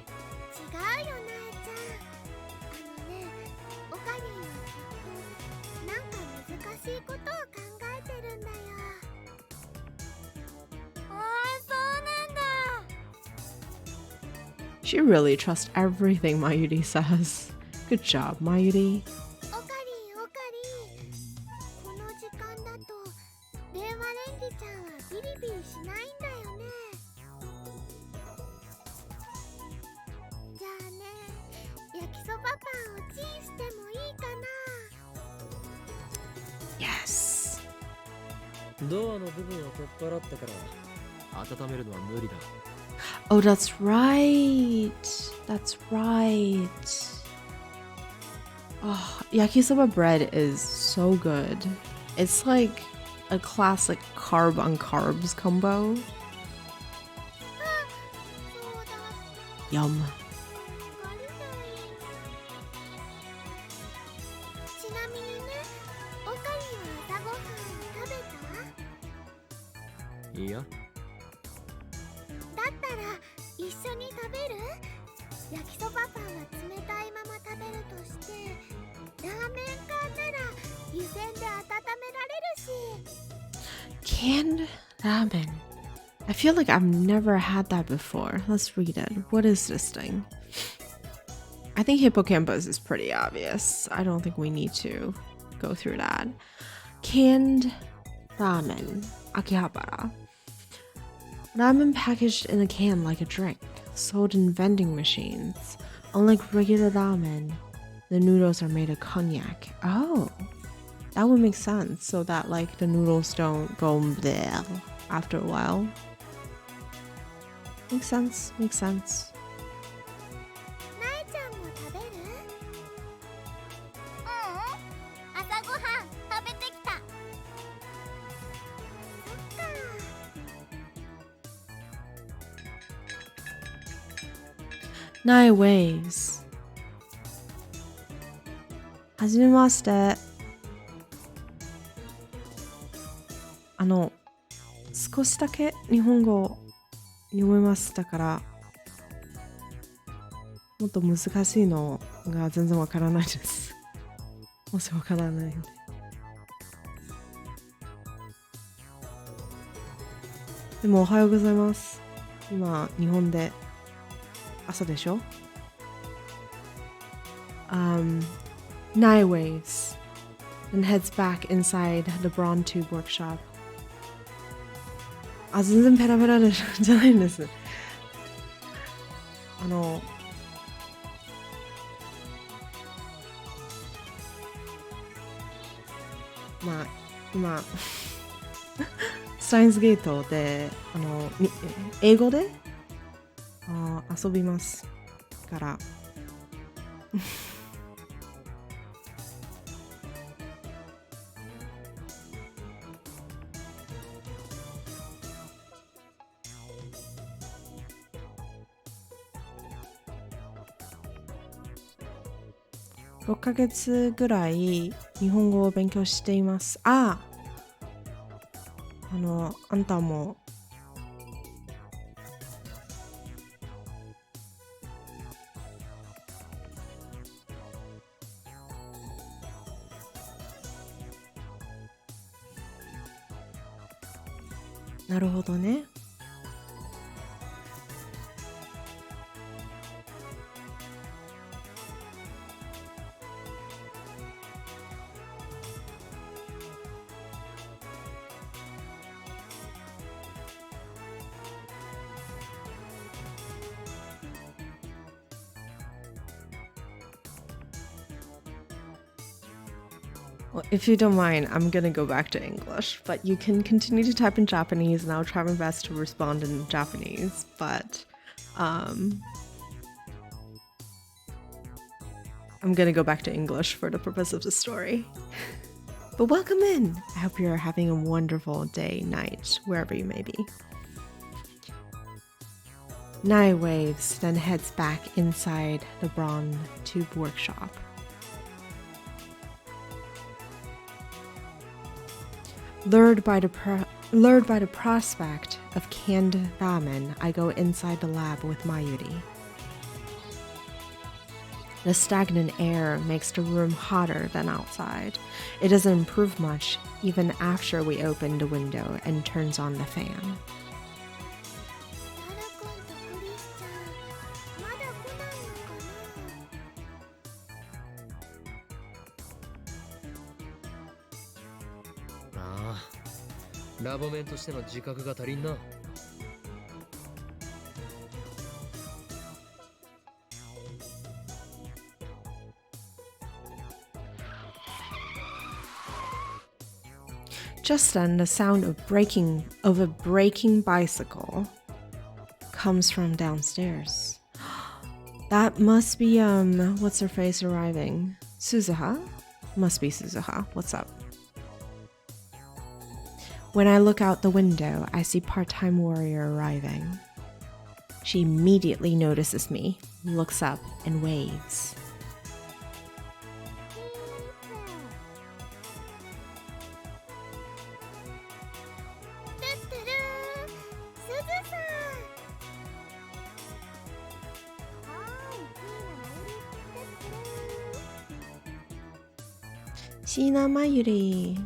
She really trusts everything Mayuri says. Good job, Mayuri. Yes. Oh, that's right. That's right. Oh, yakisoba bread is so good. It's like a classic carb on carbs combo. Yum. Yeah. Canned ramen. I feel like I've never had that before. Let's read it. What is this thing? I think hippocampus is pretty obvious. I don't think we need to go through that. Canned ramen. Akihabara. Ramen packaged in a can like a drink, sold in vending machines. Unlike regular ramen, the noodles are made of cognac. Oh, that would make sense, so that like the noodles don't go bleh after a while. Makes sense, makes sense. Nae waves. Hajimemashite. 少しだけ日本語読めます。だからもっと難しいのが全然わからないです。もしわからないので。でもおはようございます。今日本で朝でしょ。Nye waves and heads back inside the Brawn Tube workshop. あ、全然ペラペラでじゃないんです。まあ今スタインズゲートで英語で遊びますから6ヶ月ぐらい日本語を勉強しています。あんたもなるほどね。Well, if you don't mind, I'm gonna go back to English, but you can continue to type in Japanese and I'll try my best to respond in Japanese, but I'm gonna go back to English for the purpose of the story. But welcome in! I hope you're having a wonderful day, night, wherever you may be. Nye waves, then heads back inside the Brawn Tube workshop. Lured by the prospect of canned ramen, I go inside the lab with Mayuri. The stagnant air makes the room hotter than outside. It doesn't improve much even after we open the window and turns on the fan. Ah, ラボメンとしての自覚が足りんな。Just then, the sound of a braking bicycle comes from downstairs. That must be what's her face arriving? Suzuha? Must be Suzuha. What's up? When I look out the window, I see part-time warrior arriving. She immediately notices me, looks up, and waves. Shina Mayuri.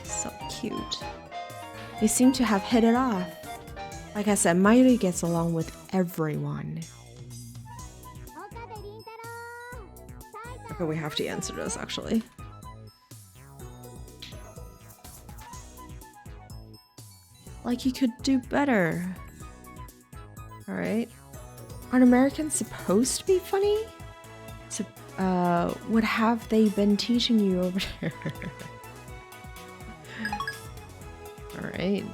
So cute. They seem to have hit it off. Like I said, Mayuri gets along with everyone. Okay, we have to answer this actually. Like you could do better. Alright. Aren't Americans supposed to be funny? What have they been teaching you over there? Alright.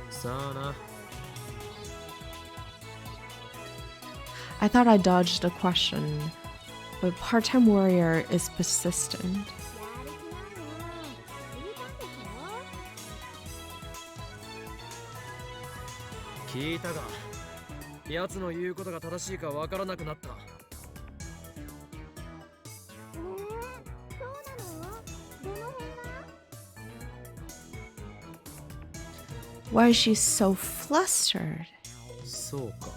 Sana. I thought I dodged the question, but part-time warrior is persistent. Kita ga. 奴の言うことが正しいかわからなくなった。Why is she so flustered? そうか。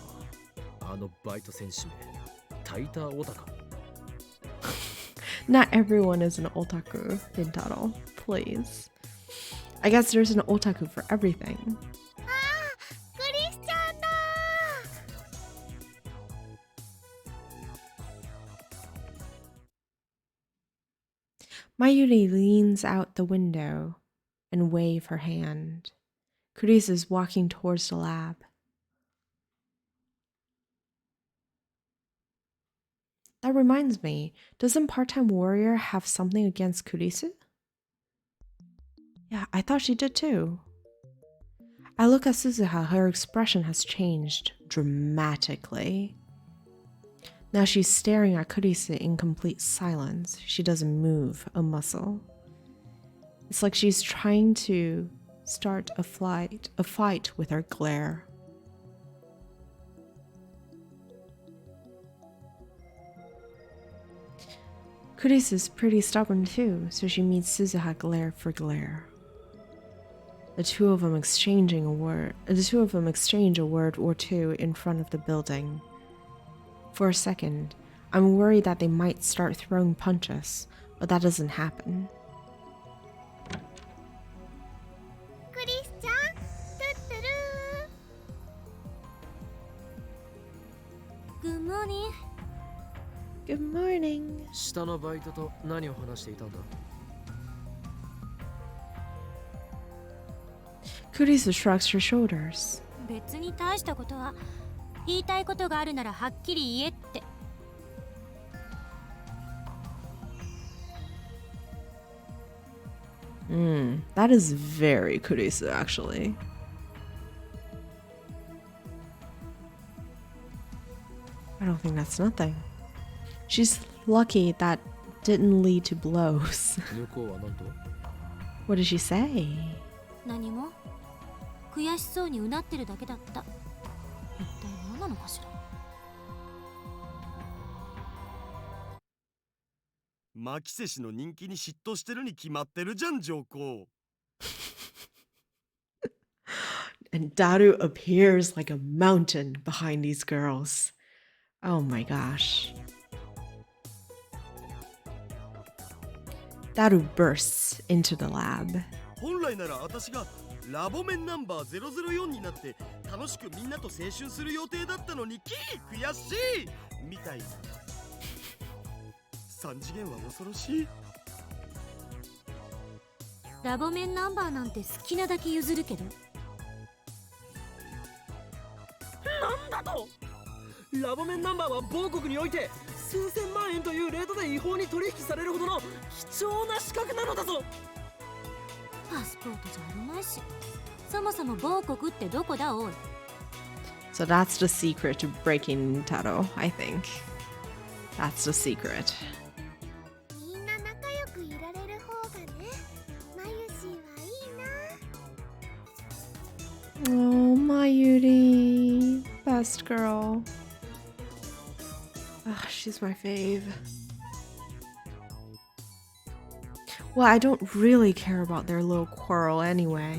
あのバイト選手名、タイターオタカ。Not everyone is an otaku, Rintaro. Please. I guess there's an otaku for everything. ああ、クリスチャンだ。Mayuri leans out the window and wave her hand. Chris is walking towards the lab. That reminds me, doesn't Part-Time Warrior have something against Kurisu? Yeah, I thought she did too. I look at Suzuha, her expression has changed dramatically. Now she's staring at Kurisu in complete silence. She doesn't move a muscle. It's like she's trying to start a fight with her glare. Kurisu is pretty stubborn too, so she meets Suzuha glare for glare. The two of them exchange a word or two in front of the building. For a second, I'm worried that they might start throwing punches, but that doesn't happen. クリスちゃん、トゥットゥルー。Good morning. Good morning. 下のバイトと何を話していたんだ？ Kurisu shrugs her shoulders. 別に大したことは、言いたいことがあるならはっきり言えって。That is very Kurisu, actually. I don't think that's nothing. She's lucky that didn't lead to blows. 向こうは何と？ What did she say? 何も悔しそうにうなってるだけだった。一体何なのかしら。牧瀬氏の人気に嫉妬してるに決まってるじゃん、上皇。And Daru appears like a mountain behind these girls. Oh my gosh. Daru bursts into the lab. 本来なら私がラボメンナンバー004になって楽しくみんなと青春する予定だったのに悔しいみたいな。3次元は恐ろしい。ラボメンナンバーなんて好きなだけ譲るけど。なんだと？ラボメンナンバーは某国において数千万円というレートで違法に取引されるほどの貴重な資格なのだぞ。パスポートじゃあるまいし、そもそも某国ってどこだおい。 So that's the secret to breaking Taro, I think. That's the secret. みんな仲良くいられる方がね、マユシはいいな。Oh, Mayuri. Best girl. Ugh, she's my fave. Well, I don't really care about their little quarrel anyway.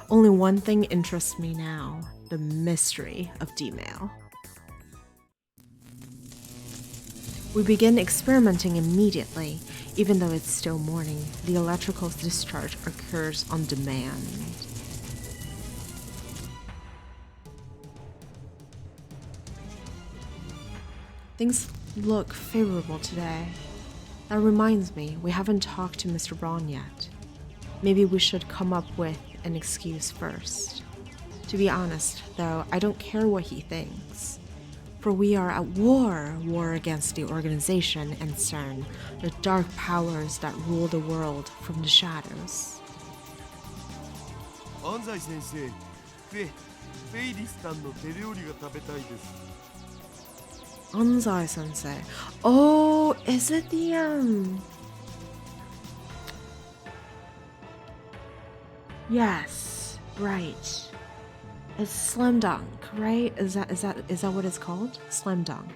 Only one thing interests me now, the mystery of D-Mail. We begin experimenting immediately. Even though it's still morning, the electrical discharge occurs on demand. Things look favorable today. That reminds me, we haven't talked to Mr. Braun yet. Maybe we should come up with an excuse first. To be honest, though, I don't care what he thinks. For we are at war against the organization and CERN, the dark powers that rule the world from the shadows. 安西先生、フェイリスタンの手料理が食べたいです。 Anzai sensei. Oh, is it the Yes, right. It's Slam Dunk, right? Is that what it's called? Slam Dunk.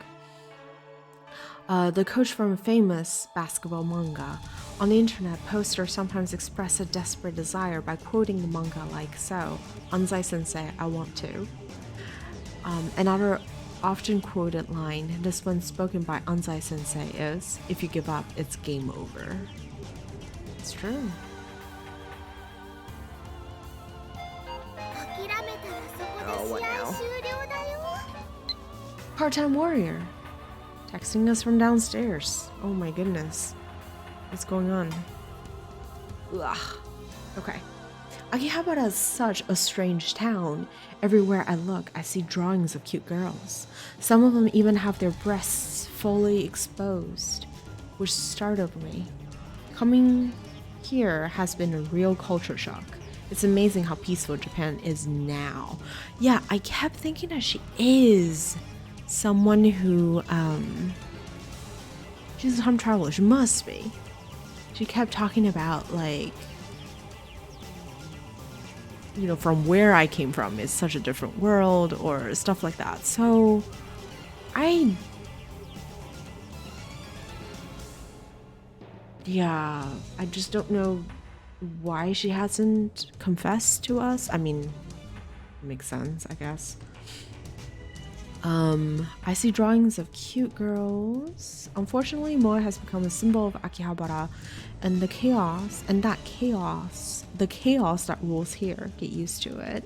The coach from a famous basketball manga On the internet, posters sometimes express a desperate desire by quoting the manga like so. Anzai sensei, I want to. Another often quoted line, this one spoken by Anzai sensei, is, if you give up, it's game over. It's true. 諦めたらそこで試合終了だよ。 Part-time warrior. Texting us from downstairs. Oh my goodness. What's going on? Ugh. Okay. Akihabara is such a strange town. Everywhere I look, I see drawings of cute girls. Some of them even have their breasts fully exposed, which startled me. Coming here has been a real culture shock. It's amazing how peaceful Japan is now. Yeah, I kept thinking that she is someone who, she's a time traveler. She must be. She kept talking about, like, you know, from where I came from, it's such a different world, or stuff like that. So, I just don't know why she hasn't confessed to us. I mean, makes sense, I guess. I see drawings of cute girls. Unfortunately, Moe has become a symbol of Akihabara and the chaos that rules here. Get used to it.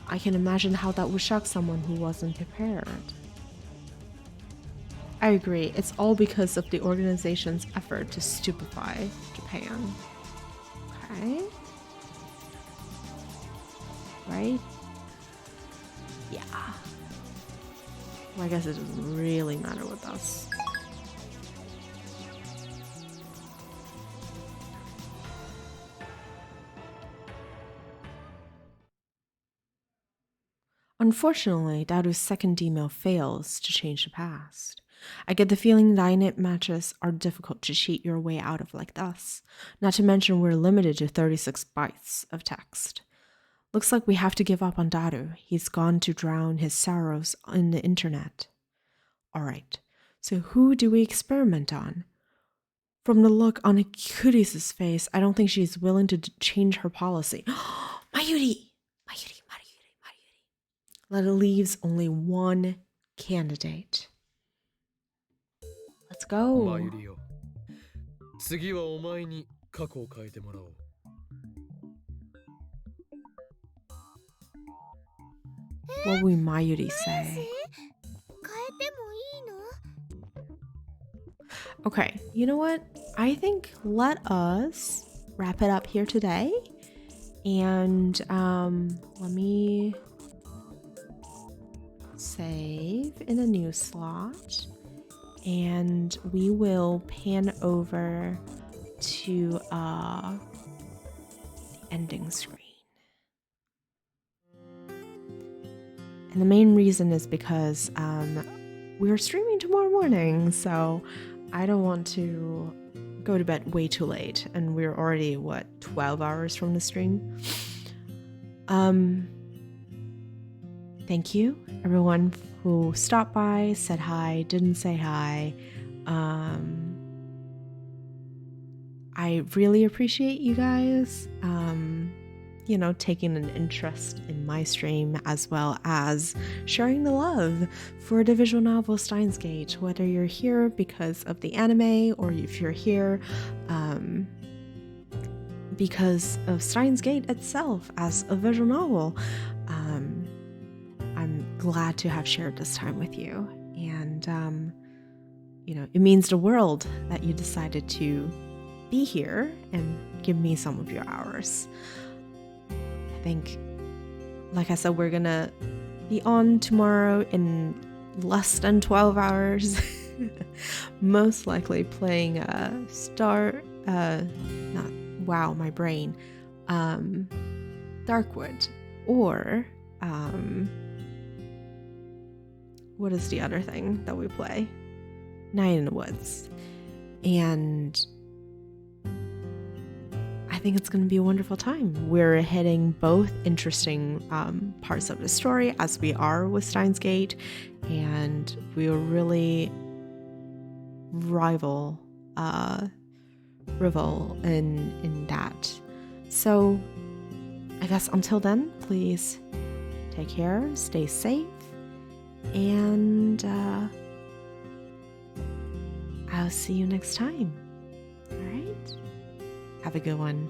I can imagine how that would shock someone who wasn't prepared. I agree, it's all because of the organization's effort to stupefy Japan. Okay. Right? Yeah. Well, I guess it doesn't really matter with us. Unfortunately, Daru's second email fails to change the past. I get the feeling Dynamite matches are difficult to cheat your way out of like this. Not to mention we're limited to 36 bytes of text. Looks like we have to give up on Daru. He's gone to drown his sorrows in the internet. Alright, so who do we experiment on? From the look on Kuri's face, I don't think she's willing to change her policy. Mayuri! Mayuri. That leaves only one candidate. Let's go. マユリよ、次はお前に過去を変えてもらおう。What will Mayuri say? 変えてもいいの? Okay, you know what? I think let us wrap it up here today. And let me save in a new slot. And we will pan over to the ending screen. And the main reason is because we're streaming tomorrow morning, so I don't want to go to bed way too late, and we're already, 12 hours from the stream. Thank you, everyone who stopped by, said hi, didn't say hi. I really appreciate you guys, taking an interest in my stream, as well as sharing the love for the visual novel Steins Gate, whether you're here because of the anime or if you're here because of Steins Gate itself as a visual novel. I'm glad to have shared this time with you, and it means the world that you decided to be here and give me some of your hours. I think, like I said, we're gonna be on tomorrow in less than 12 hours. Most likely playing Darkwood, or what is the other thing that we play? Night in the Woods. And I think it's going to be a wonderful time. We're hitting both interesting parts of the story, as we are with Steins Gate, and we're really rival in that. So I guess until then, please take care, stay safe, and I'll see you next time. All right? Have a good one.